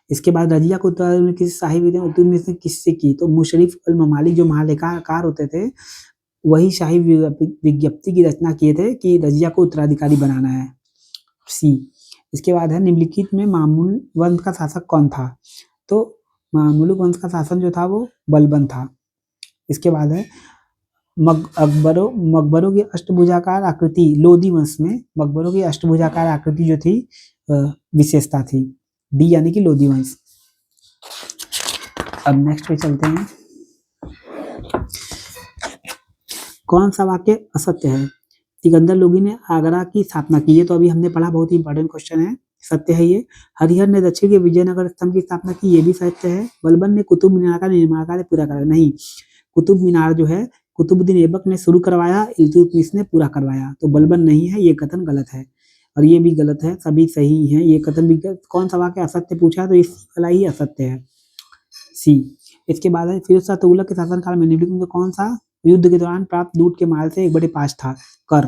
A: इसके बाद रजिया को किस शाही ने किससे की? तो मुशर्रिफ अल ममालिक जो महालेखाकार होते थे, वही शाही विज्ञप्ति की रचना किए थे कि रजिया को उत्तराधिकारी बनाना है। सी। इसके बाद है निम्नलिखित में मामूल वंश का शासक कौन था? तो मामुलुक वंश का शासन जो था वो बलबन था। इसके बाद है मकबरों की अष्टभुजाकार आकृति, लोदी वंश में मकबरों की अष्टभुजाकार आकृति जो थी विशेषता थी। डी यानी कि लोदी वंश। अब नेक्स्ट पे चलते हैं। कौन सा वाक्य असत्य है? सिकंदर लोदी ने आगरा की स्थापना की, है तो अभी हमने पढ़ा, बहुत ही इंपॉर्टेंट क्वेश्चन है, सत्य है ये। हरिहर ने दक्षिण के विजयनगर स्तंभ की स्थापना की, ये भी सत्य है। बलबन ने कुतुब मीनार का निर्माण कार्य पूरा करा, नहीं, कुतुब मीनार जो है कुतुबुद्दीन ऐबक ने शुरू करवाया, इल्तुतमिश ने पूरा करवाया। तो बलबन नहीं है, ये कथन गलत है और ये भी गलत है, सभी सही है, ये कथन भी। कौन सा वाक्य असत्य पूछा है? तो इस वाला ही असत्य है, सी। इसके बाद है फिरोज शाह तुगलक के शासनकाल में निम्नलिखित में कौन सा युद्ध के दौरान प्राप्त लूट के माल से 1/5 था? कर।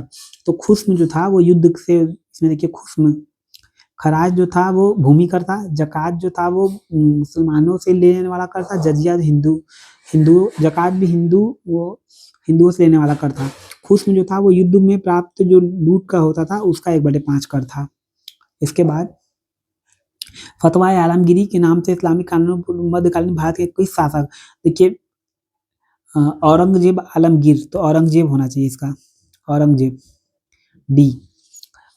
A: तो खुस्म जो था वो युद्ध से, इसमें देखिए खुस्म, खराज जो था वो भूमि कर था, जकात जो था वो मुसलमानों से लेने वाला कर था, जजिया हिंदू जकात भी हिंदुओं से लेने वाला कर था। खुस्म जो था वो युद्ध में प्राप्त जो लूट का होता था उसका 1/5 कर था। इसके बाद फतवा आलमगीरी के नाम से इस्लामिक कानूनों मध्यकालीन भारत के कोई शासक, देखिए औरंगजेब आलमगीर, तो औरंगजेब होना चाहिए इसका, औरंगजेब। डी।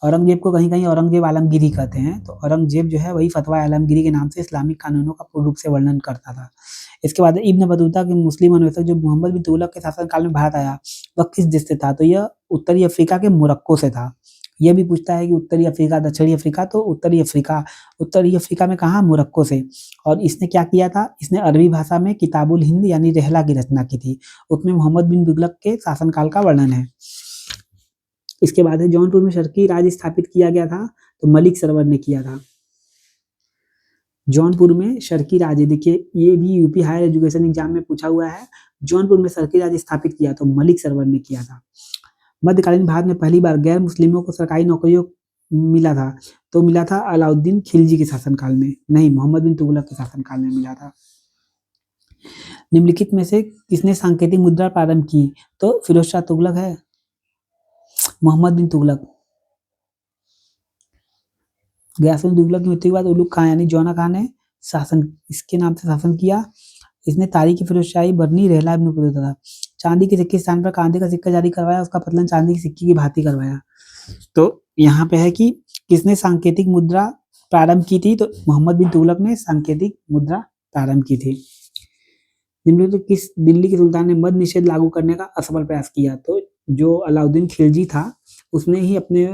A: औरंगजेब को कहीं कहीं औरंगजेब आलमगीर ही कहते हैं, तो औरंगजेब जो है वही फतवा आलमगीरी के नाम से इस्लामिक कानूनों का पूर्ण रूप से वर्णन करता था। इसके बाद इब्न बतूता के मुस्लिम अन्वेषक जो मोहम्मद बिन तुगलक के शासनकाल में भारत आया, वह किस देश से था? तो यह उत्तरी अफ्रीका के मोरक्को से था। ये भी पूछता है कि उत्तरी अफ्रीका, दक्षिणी अफ्रीका, तो उत्तरी अफ्रीका में कहाँ, मोरक्को से। और इसने क्या किया था, इसने अरबी भाषा में किताबुल हिंद यानी रहला की रचना की थी। उसमें मोहम्मद बिन तुगलक के शासनकाल का वर्णन है। इसके बाद है जौनपुर में शर्की राज्य स्थापित किया गया था, तो मलिक सरवर ने किया था। जौनपुर में शर्की राज्य, देखिए ये भी यूपी हायर एजुकेशन एग्जाम में पूछा हुआ है। जौनपुर में शर्की राज्य स्थापित किया तो मलिक सरवर ने किया था। मध्यकालीन भारत में पहली बार गैर मुस्लिमों को सरकारी नौकरियों मिला था, तो मिला था अलाउद्दीन खिलजी के शासनकाल में, नहीं मोहम्मद बिन तुगलक के शासनकाल में मिला था। निम्नलिखित में से किसने सांकेतिक मुद्रा प्रारंभ की, तो फिरोज शाह तुगलक है, मोहम्मद बिन तुगलक। गयासुद्दीन तुगलक की मृत्यु के बाद उलुग खान यानी जौना खान ने शासन इसके नाम से शासन किया। इसने तारीख फिरोजशाही बरनी रहला में उपयोग था। चांदी के सिक्के स्थान पर कांधे का सिक्का जारी करवाया, उसका पतलन चांदी के सिक्के की भांति करवाया। तो यहाँ पे है कि किसने सांकेतिक मुद्रा प्रारंभ की थी, तो मोहम्मद बिन तुगलक ने सांकेतिक मुद्रा प्रारंभ की थी। निम्नलिखित किस दिल्ली के सुल्तान ने मद निषेध लागू करने का असफल प्रयास किया, तो जो अलाउद्दीन खिलजी था उसने ही अपने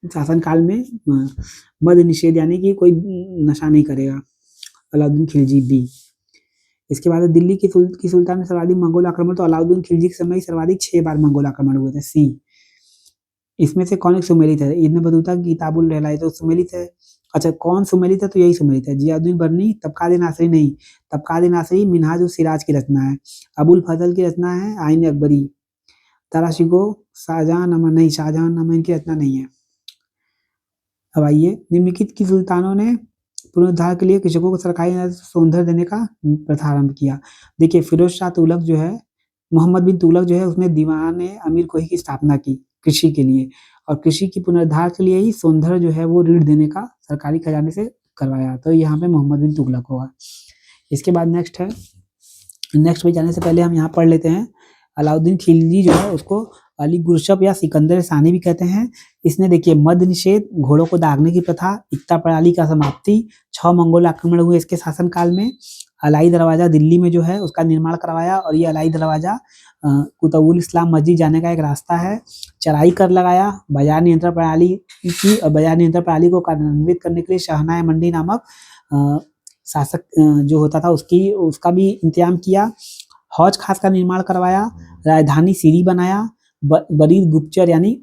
A: शासनकाल में मद निषेध यानी कि कोई नशा नहीं करेगा, अलाउद्दीन खिलजी बी। इसके बाद दिल्ली की सुल्तान में सर्वाधिक मंगोल आक्रमण, तो अलाउद्दीन खिलजी के समय सर्वाधिक 6 बार मंगोल आक्रमण हुए थे, सी। इसमें से कौन एक सुमेलित है, इब्न बतूता किताबुल रहला तो सुमेलित है। अच्छा कौन सुमेलित है, तो यही सुमेलित है। जियाउद्दीन बरनी तबकात नासिरी नहीं, तबकात नासिरी मिनहाज सिराज की रचना है। अबुल फजल की रचना है आइन अकबरी। तराशिगो शाहजहां नहीं, शाहजहां इनकी रचना नहीं है। अब आइए, निम्नलिखित की सुल्तानों ने पुनरुद्धार के लिए कृषकों को सरकारी सौंदर्य देने का प्रथा आरंभ किया। देखिए फिरोज शाह तुगलक जो है, मोहम्मद बिन तुगलक जो है, उसने दीवान अमीर कोही की स्थापना की कृषि के लिए, और कृषि की पुनरुद्धार के लिए ही सौंदर्य जो है वो ऋण देने का सरकारी खजाने से करवाया। तो यहाँ पे मोहम्मद बिन तुगलक होगा। इसके बाद नेक्स्ट है, नेक्स्ट पे जाने से पहले हम यहाँ पढ़ लेते हैं। अलाउद्दीन खिलजी जो है उसको अली गुरशप या सिकंदर सानी भी कहते हैं। इसने देखिए मद निषेध, घोड़ों को दागने की प्रथा, इक्ता प्रणाली का समाप्ति, 6 मंगोल आक्रमण हुए इसके शासनकाल में। अलाई दरवाजा दिल्ली में जो है उसका निर्माण करवाया, और ये अलाई दरवाजा कुतुबुल इस्लाम मस्जिद जाने का एक रास्ता है। चराई कर लगाया, बाजार नियंत्रण प्रणाली की, और बाजार नियंत्रण प्रणाली को कार्यान्वित करने के लिए शहनाई मंडी नामक शासक जो होता था उसका भी इंतजाम किया। हौज खास का निर्माण करवाया, राजधानी सीरी बनाया, बरीद गुप्तचर यानी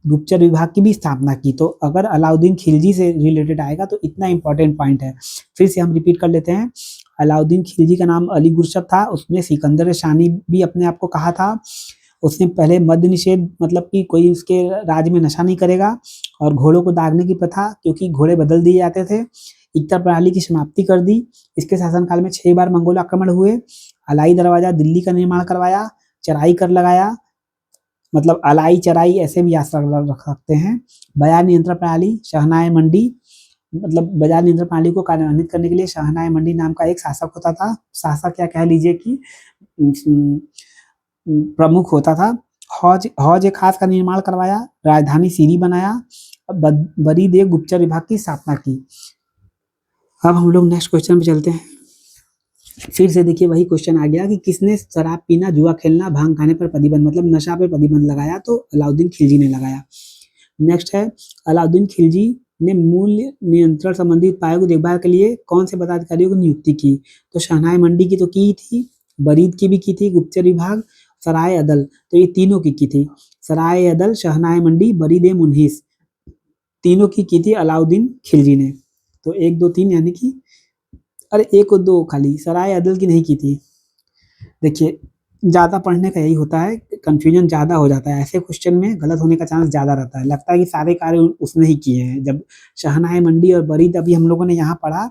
A: गुप्तचर विभाग की भी स्थापना की। तो अगर अलाउद्दीन खिलजी से रिलेटेड आएगा तो इतना इंपॉर्टेंट पॉइंट है। फिर से हम रिपीट कर लेते हैं। अलाउद्दीन खिलजी का नाम अली गुरशप था, उसने सिकंदर शानी भी अपने आप को कहा था। उसने पहले मद्य निषेध, मतलब कि कोई उसके राज्य में नशा नहीं करेगा, और घोड़ों को दागने की प्रथा, क्योंकि घोड़े बदल दिए जाते थे, इक्ता प्रणाली की समाप्ति कर दी। इसके शासनकाल में 6 बार मंगोल आक्रमण हुए। अलाई दरवाजा दिल्ली का निर्माण करवाया, चराई कर लगाया, मतलब अलाई चराई ऐसे भी याद रख सकते हैं। बाजार नियंत्रण प्रणाली, शहनाई मंडी, मतलब बाजार नियंत्रण प्रणाली को कार्यान्वित करने के लिए शहनाई मंडी नाम का एक शासक होता था। शासक क्या कह लीजिए कि प्रमुख होता था। हौज खास का निर्माण करवाया, राजधानी सीरी बनाया, बरीद गुप्तचर विभाग की स्थापना की। अब हम लोग नेक्स्ट क्वेश्चन पे चलते हैं। फिर से देखिए वही क्वेश्चन आ गया कि किसने शराब पीना, जुआ खेलना, भांग खाने पर प्रतिबंध, मतलब नशा पर प्रतिबंध लगाया, तो अलाउद्दीन खिलजी ने लगाया। नेक्स्ट है, अलाउद्दीन खिलजी ने मूल्य नियंत्रण संबंधी उपायों की देखभाल के लिए कौन से पदाधिकारियों की नियुक्ति की, तो शहनाई मंडी की तो की थी, बरीद की भी की थी, गुप्तचर विभाग, सराय अदल, तो ये तीनों की थी। सराय अदल, शहनाई मंडी, बरीद मुन्हिस, तीनों की थी अलाउद्दीन खिलजी ने। तो 1 2 3 यानी कि, अरे 1 और 2 खाली, सराय अदल की नहीं की थी। देखिए ज़्यादा पढ़ने का यही होता है, कंफ्यूजन ज़्यादा हो जाता है, ऐसे क्वेश्चन में गलत होने का चांस ज़्यादा रहता है। लगता है कि सारे कार्य उसने ही किए हैं, जब शहनाई मंडी और बरीद अभी हम लोगों ने यहाँ पढ़ा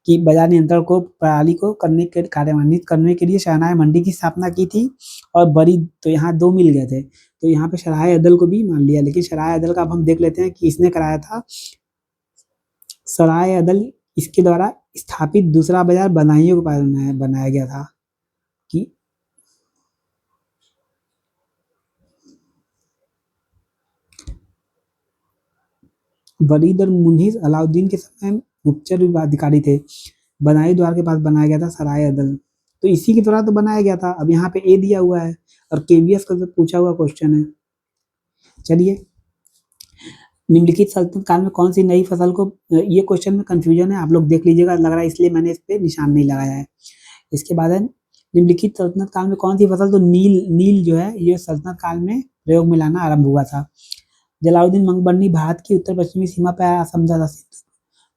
A: कि बाजार नियंत्रण को प्रणाली को कार्यान्वित करने के लिए शहनाई मंडी की स्थापना की थी, और बरीद, तो यहाँ 2 मिल गए थे, तो यहाँ पे सराय अदल को भी मान लिया। लेकिन सराय अदल का अब हम देख लेते हैं कि इसने कराया था। सराय अदल, इसके द्वारा स्थापित दूसरा बाजार बदायूं के बनाया गया था। कि वलीद और मुन्हिस अलाउद्दीन के समय गुप्तचर अधिकारी थे। बदायूं द्वार के पास बनाया गया था सराय अदल, तो इसी के द्वारा तो बनाया गया था। अब यहाँ पे ए दिया हुआ है, और केवीएस का पूछा हुआ क्वेश्चन है। चलिए निम्नलिखित सल्तनत काल में कौन सी नई फसल को, ये क्वेश्चन में कंफ्यूजन है, आप लोग देख लीजिएगा, लग रहा है इसलिए मैंने इस पे निशान नहीं लगाया है। इसके बाद है निम्नलिखित सल्तनत काल में कौन सी फसल, तो नील जो है ये सल्तनत काल में प्रयोग में लाना आरंभ हुआ था। जलालुद्दीन मंगबरनी भारत की उत्तर पश्चिमी सीमा पर समझा था,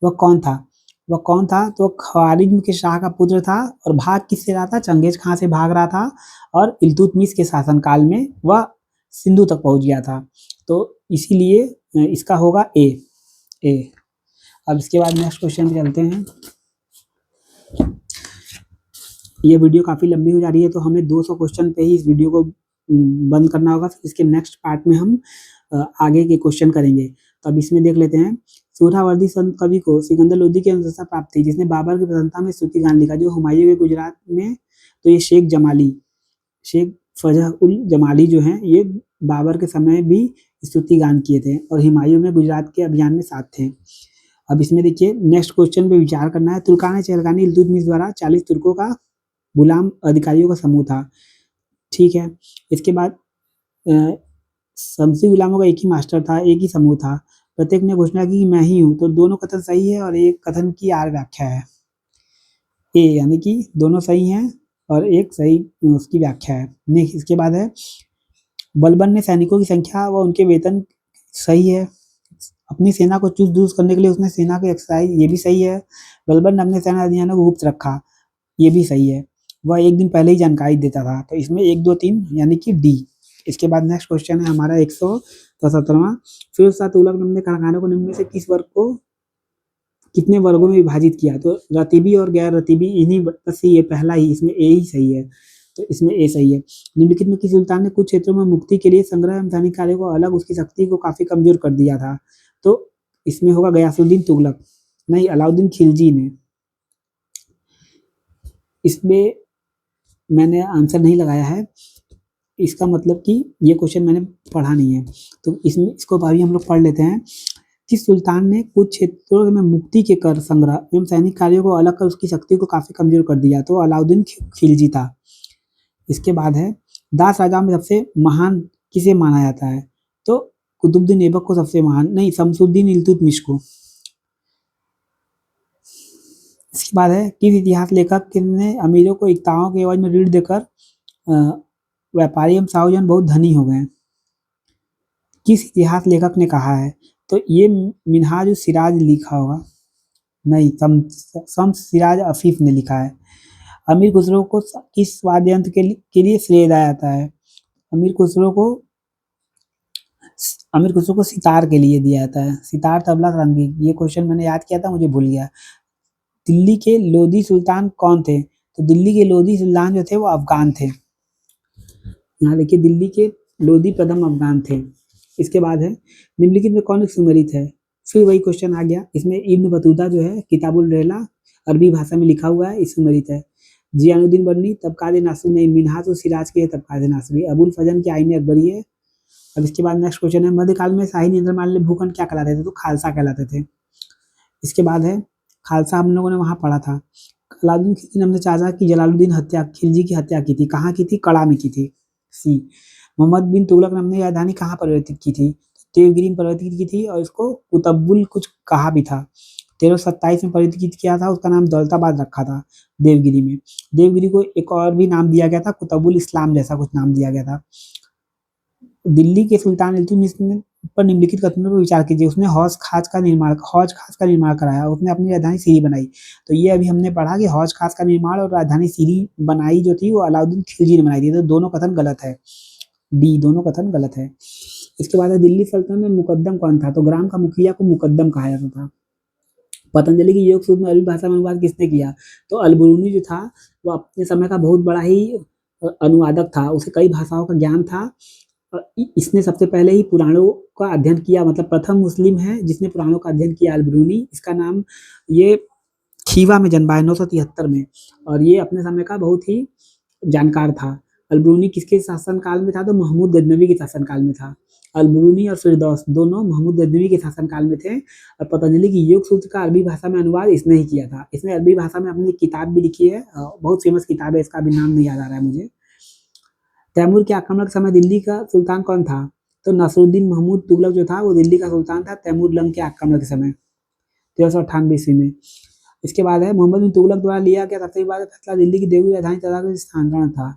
A: वह कौन था? वह कौन था? तो ख्वारिज्म के शाह का पुत्र था और भाग किससे रहा था? चंगेज खां से भाग रहा था और इल्तुतमिश के शासनकाल में वह सिंधु तक पहुंच गया था। तो इसीलिए इसका होगा ए। अब इसके बाद नेक्स्ट क्वेश्चन पे चलते हैं। ये वीडियो काफ़ी लंबी हो जा रही है तो हमें 200 क्वेश्चन पे ही इस वीडियो को बंद करना होगा। फिर इसके नेक्स्ट पार्ट में हम आगे के क्वेश्चन करेंगे। तो अब इसमें देख लेते हैं। सोहरावर्दी संत कवि को सिकंदर लोदी की अनुशंसा प्राप्त थी, जिसने बाबर की प्रसन्नता में स्तुति गान लिखा, जो हुमायूं के गुजरात में, तो ये शेख फजह उल जमाली जो हैं ये बाबर के समय भी स्तुति गान किए थे और हुमायूं में गुजरात के अभियान में साथ थे। अब इसमें देखिए नेक्स्ट क्वेश्चन पे विचार करना है। तुर्कान चहलगानी इल्तुतमिश द्वारा 40 तुर्कों का गुलाम अधिकारियों का समूह था, ठीक है। इसके बाद शमसी गुलामों का एक ही मास्टर था, एक ही समूह था। प्रत्येक ने घोषणा की कि मैं ही हूँ, तो दोनों कथन सही है और एक कथन की आर व्याख्या है। ए यानी कि दोनों सही हैं और एक सही उसकी व्याख्या है। नेक्स्ट इसके बाद है बलबन ने सैनिकों की संख्या व उनके वेतन, सही है। अपनी सेना को चुस्त दुरुस्त करने के लिए उसने सेना को एक्सरसाइज, ये भी सही है। बलबन ने अपने सेना अधिकारियों को गुप्त रखा, ये भी सही है। वह एक दिन पहले ही जानकारी देता था, तो इसमें 1, 2, 3 यानी कि डी। इसके बाद नेक्स्ट क्वेश्चन है हमारा 177वां। फिरोज शाह तुगलक ने कारखानों को निम्न में से किस वर्ग को कितने वर्गों में विभाजित किया? तो रतीबी और गैर रतीबी, इन्हीं बस ये पहला ही, इसमें ए ही सही है, तो इसमें ए सही है। निम्नलिखित में किस सुल्तान ने कुछ क्षेत्रों में मुक्ति के लिए संग्रह एवं सैनिक कार्यों को अलग उसकी शक्ति को काफी कमजोर कर दिया था? तो इसमें होगा गयासुद्दीन तुगलक, नहीं अलाउद्दीन खिलजी ने। इसमें मैंने आंसर नहीं लगाया है, इसका मतलब कि ये क्वेश्चन मैंने पढ़ा नहीं है, तो इसमें इसको अभी हम लोग पढ़ लेते हैं। किस सुल्तान ने कुछ क्षेत्रों में मुक्ति के कर संग्रह एवं सैनिक कार्यों को अलग कर उसकी शक्ति को काफी कमजोर कर दिया? तो अलाउद्दीन खिलजी था। इसके बाद है दास राजा में सबसे महान किसे माना जाता है? तो कुतुबुद्दीन ऐबक को सबसे महान, नहीं शमसुद्दीन इल्तुतमिश को। इसके बाद है किस इतिहास लेखक ने अमीरों को इक्ताओं के एवज में ऋण देकर व्यापारी एवं साहूजन बहुत धनी हो गए? किस इतिहास लेखक ने कहा है? तो ये मिनहाज सिराज लिखा होगा, नहीं शम्स सिराज अफीफ ने लिखा है। अमीर खुसरो को किस वाद्य यंत्र के लिए श्रेय दिया जाता है? अमीर खुसरो को सितार के लिए दिया जाता है, सितार तबला सारंगी। ये क्वेश्चन मैंने याद किया था, मुझे भूल गया। दिल्ली के लोधी सुल्तान कौन थे? तो दिल्ली के लोधी सुल्तान जो थे वो अफगान थे। यहाँ देखिए दिल्ली के लोधी प्रथम अफगान थे। इसके बाद है निम्नलिखित में कौन एक सुमेरित है? फिर वही क्वेश्चन आ गया। इसमें इब्न बतूता जो है किताबुल रहला अरबी भाषा में लिखा हुआ है, इस सुमेरित है। जियानुद्दीन बर्नी तबकात नासिरी, नहीं मिनहाज सिराज की है तबकात नासिरी। अबुल फजल की आईन अकबरी है। अब इसके बाद नेक्स्ट क्वेश्चन है मध्यकाल में शाही नियंत्रण वाले भूखंड क्या कहलाते थे? तो खालसा कहलाते थे। इसके बाद है खालसा हम लोगों ने वहाँ पढ़ा था। अलाउद्दीन खिलजी ने अपने चाचा की जलालुद्दीन खिलजी की हत्या की थी, कहाँ की थी? कड़ा में की थी, सी। मोहम्मद बिन तुगलक ने अपनी राजधानी कहाँ परिवर्तित की थी? देवगिरी में परिवर्तित की थी और इसको कुतुबुल कुछ कहा भी था। 1327 में परिवर्तित किया था, उसका नाम दौलताबाद रखा था देवगिरी में। देवगिरी को एक और भी नाम दिया गया था, कुतुबुल इस्लाम जैसा कुछ नाम दिया गया था। दिल्ली के सुल्तान इल्तुतमिश पर निम्नलिखित कथनों पर विचार कीजिए। उसने हौज खास का निर्माण कराया, उसने अपनी राजधानी सीरी बनाई। तो ये अभी हमने पढ़ा कि हौज खास का निर्माण और राजधानी सीरी बनाई जो थी वो अलाउद्दीन खिलजी ने बनाई थी, तो दोनों कथन गलत है, डी दोनों कथन गलत है। इसके बाद दिल्ली सल्तनत में मुकद्दम कौन था? तो ग्राम का मुखिया को मुकद्दम कहा जाता था। पतंजलि की योग सूत्र में अरबी भाषा में अनुवाद किसने किया? तो अलबरूनी जो था वो अपने समय का बहुत बड़ा ही अनुवादक था, उसे कई भाषाओं का ज्ञान था। इसने सबसे पहले ही पुराणों का अध्ययन किया, मतलब प्रथम मुस्लिम है जिसने पुराणों का अध्ययन किया अलबरूनी। इसका नाम ये खीवा में जन्मा है 973 में और ये अपने समय का बहुत ही जानकार था। अलबरूनी किसके शासनकाल में था? तो महमूद गजनवी के शासनकाल में था। अलबरूनी और फिरदौस दोनों महमूद गजनवी के शासनकाल में थे और पतंजलि की योग सूत्र का अरबी भाषा में अनुवाद इसने ही किया था। इसने अरबी भाषा में अपनी किताब भी लिखी है, बहुत फेमस किताब है, इसका भी नाम नहीं याद आ रहा है मुझे। तैमूर के आक्रमण के समय दिल्ली का सुल्तान कौन था? तो नसरुद्दीन महमूद तुगलक जो था वो दिल्ली का सुल्तान था तैमूर लंग के आक्रमण के समय 1398 ईस्वी में। इसके बाद है मोहम्मद बिन तुगलक द्वारा लिया गया सबसे बड़ा फैसला दिल्ली की देवी राजधानी तथा का स्थानांतरण था।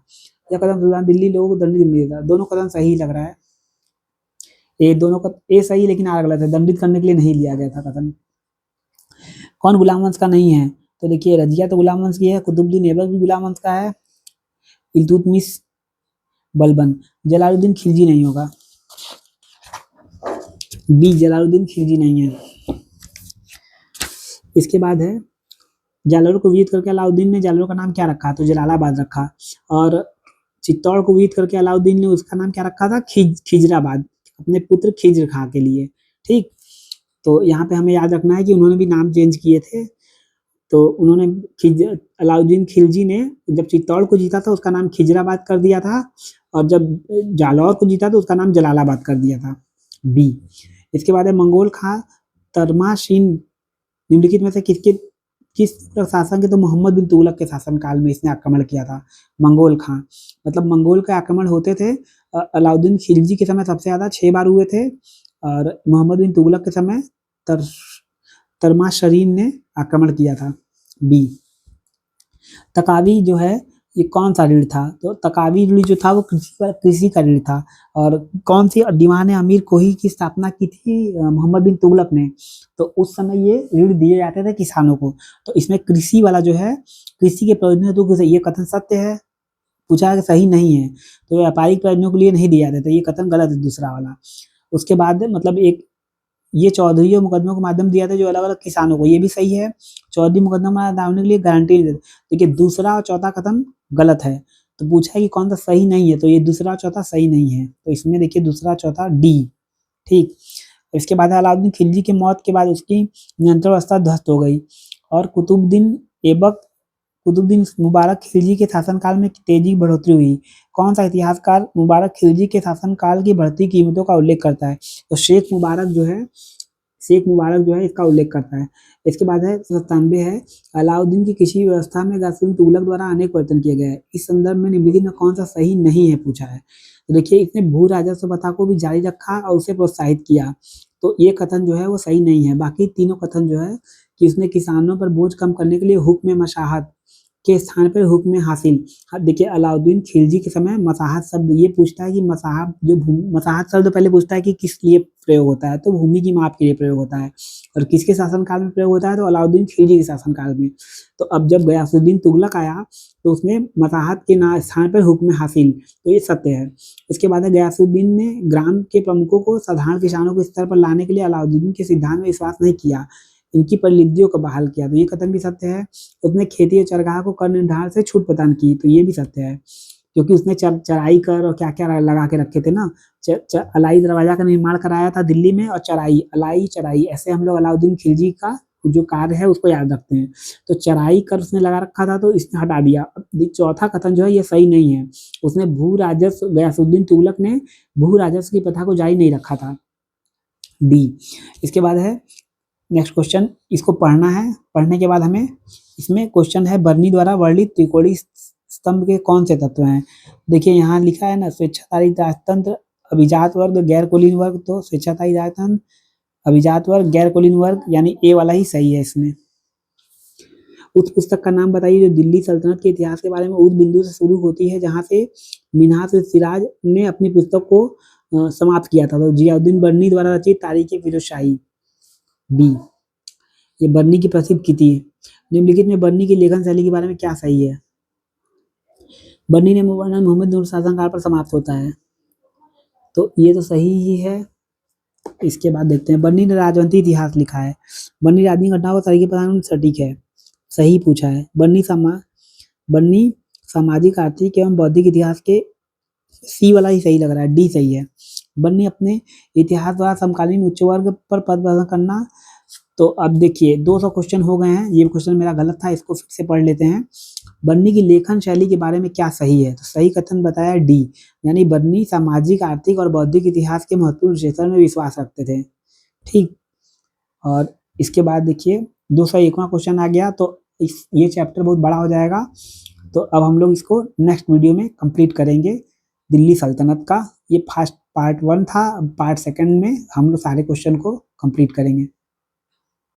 A: यह कदम सुल्तान दिल्ली लोगों को दंडित करने था। दोनों कदम सही लग रहा है, ये दोनों का ए सही लेकिन आर गलत है, दंडित करने के लिए नहीं लिया गया था कदम। कौन गुलाम वंश का नहीं है? तो देखिए रजिया तो गुलाम वंश की है, कुतुबुद्दीन ऐबक भी गुलाम वंश का है, इल्तुतमिश बलबन। जलालुद्दीन खिलजी नहीं होगा, बी जलालुद्दीन खिलजी नहीं है। इसके बाद है जालौर को विजित करके अलाउद्दीन ने जालौर का नाम क्या रखा? तो जलालाबाद रखा। और चित्तौड़ को विजित करके अलाउद्दीन ने उसका नाम क्या रखा था? खिजराबाद, अपने पुत्र खिज्र खां के लिए। ठीक, तो यहाँ पे हमें याद रखना है कि उन्होंने भी नाम चेंज किए थे। तो उन्होंने अलाउद्दीन खिलजी ने जब चित्तौड़ को जीता था उसका नाम खिजराबाद कर दिया था, और जब जालौर को जीता तो उसका नाम जलालाबाद कर दिया था, बी। इसके बाद है मंगोल खां तरमाशिन निम्नलिखित में से किस शासन के? तो मोहम्मद बिन तुगलक के शासनकाल में इसने आक्रमण किया था। मंगोल खां मतलब मंगोल के आक्रमण होते थे अलाउद्दीन खिलजी के समय सबसे ज्यादा 6 बार हुए थे, और मोहम्मद बिन तुगलक के समय तरमाशरीन ने आक्रमण किया था, बी। तकावी जो है ये कौन सा ऋण था? तो तकावी ऋण जो था वो कृषि का ऋण था। और कौन सी दीवान अमीर कोही की स्थापना की थी? मोहम्मद बिन तुगलक ने। तो उस समय ये ऋण दिए जाते थे किसानों को। तो इसमें कृषि वाला जो है, कृषि के प्रयोजन हेतु ये कथन सत्य है, पूछा है कि सही नहीं है, तो व्यापारिक प्रयोजनों के लिए नहीं दिया जाता, ये कथन गलत है दूसरा वाला। उसके बाद मतलब एक ये चौधरी मुकदमों के माध्यम दिया था जो अलग अलग किसानों को, ये भी सही है। चौधरी मुकदमा दावने के लिए गारंटी नहीं देते। देखिए दूसरा और चौथा कथन गलत है, तो पूछा है कि कौन सा सही नहीं है, तो ये दूसरा चौथा सही नहीं है, तो इसमें देखिए दूसरा चौथा डी। ठीक, इसके बाद अलाउद्दीन खिलजी की मौत के बाद उसकी नियंत्रण व्यवस्था ध्वस्त हो गई, और कुतुबुद्दीन मुबारक खिलजी के शासनकाल में तेजी की बढ़ोतरी हुई। कौन सा इतिहासकार मुबारक खिलजी के शासनकाल की बढ़ती कीमतों का उल्लेख करता है? तो शेख मुबारक जो है इसका उल्लेख करता है। इसके बाद है 97 है अलाउद्दीन की कृषि व्यवस्था में गयासुद्दीन तुगलक द्वारा अनेक परिवर्तन किए गए। इस संदर्भ में निम्नलिखित में कौन सा सही नहीं है पूछा है? तो देखिए इसने भू राजस्व प्रथा को भी जारी रखा और उसे प्रोत्साहित किया, तो ये कथन जो है वो सही नहीं है। बाकी तीनों कथन जो है कि उसने किसानों पर बोझ कम करने के लिए हुक्म मशाहत के स्थान पर हुक्म हासिल। देखिए अलाउद्दीन खिलजी के समय मसाहत शब्द ये पूछता है कि मसाहत शब्द पहले पूछता है कि किस लिए प्रयोग होता है, तो भूमि की माप के लिए प्रयोग होता है। और किसके शासनकाल में प्रयोग होता है? तो अलाउद्दीन खिलजी के शासनकाल में। तो अब जब गयासुद्दीन तुगलक आया तो उसने मसाहत के स्थान पर हुक्म हासिल, तो ये सत्य है। इसके बाद गयासुद्दीन ने ग्राम के प्रमुखों को साधारण किसानों के स्तर पर लाने के लिए अलाउद्दीन के सिद्धांत में विश्वास नहीं किया, इनकी परिनिधियों को बहाल किया, तो ये कथन भी सत्य है। उसने खेती और चरगाह को कर निर्धारण से छूट प्रदान की, तो ये भी सत्य है, क्योंकि उसने चराई कर और क्या क्या लगा के रखे थे ना। अलाई दरवाजा का निर्माण कराया था दिल्ली में, और अलाई चराई ऐसे हम लोग अलाउद्दीन खिलजी का जो कार्य है उसको याद रखते हैं। तो चराई कर उसने लगा रखा था, तो इसने हटा दिया। चौथा कथन जो है ये सही नहीं है, उसने भू राजस्व गयासुद्दीन तुगलक ने भू राजस्व की प्रथा को जारी नहीं रखा था, डी। इसके बाद है नेक्स्ट क्वेश्चन, इसको पढ़ना है। पढ़ने के बाद हमें इसमें क्वेश्चन है बर्नी द्वारा वर्णित त्रिकोणीय स्तंभ के कौन से तत्व हैं? देखिए यहाँ लिखा है ना, स्वेच्छाधारी राजतंत्र, अभिजात वर्ग, गैर कुलीन वर्ग। तो स्वेच्छाधारी राजतंत्र, अभिजात वर्ग, गैर कुलीन वर्ग, यानी ए वाला ही सही है इसमें। उस पुस्तक का नाम बताइए जो दिल्ली सल्तनत के इतिहास के बारे में उस बिंदु से शुरू होती है जहां से मिन्हाज सिराज ने अपनी पुस्तक को समाप्त किया था। तो जियाउद्दीन बर्नी द्वारा रचित तारीख फिरोज शाही, बी। ये बर्नी की प्रसिद्ध कृति है। निम्नलिखित में बर्नी की लेखन शैली के बारे में क्या सही है? बर्नी ने मोहम्मद बिन शासनकाल पर समाप्त होता है, तो ये तो सही ही है। इसके बाद देखते हैं, बर्नी ने राजवंशी इतिहास लिखा है। बर्नी राजनीतिक घटनाओं को तरीके प्रदान सटीक है, सही पूछा है। बर्नी सामाजिक, आर्थिक एवं बौद्धिक इतिहास के, सी वाला ही सही लग रहा है, डी सही है। बर्नी अपने इतिहास द्वारा समकालीन उच्च वर्ग पर पद प्रदान करना। तो अब देखिए 200 क्वेश्चन हो गए हैं, ये क्वेश्चन मेरा गलत था, इसको फिर से पढ़ लेते हैं। बर्नी की लेखन शैली के बारे में क्या सही है? तो सही कथन बताया डी, यानी बर्नी सामाजिक, आर्थिक और बौद्धिक इतिहास के महत्वपूर्ण विश्लेषण में विश्वास रखते थे। ठीक, और इसके बाद देखिए 201वां क्वेश्चन आ गया, तो ये चैप्टर बहुत बड़ा हो जाएगा, तो अब हम लोग इसको नेक्स्ट वीडियो में कंप्लीट करेंगे। दिल्ली सल्तनत का ये फर्स्ट पार्ट 1 था, पार्ट 2 में हम लोग सारे क्वेश्चन को कंप्लीट करेंगे।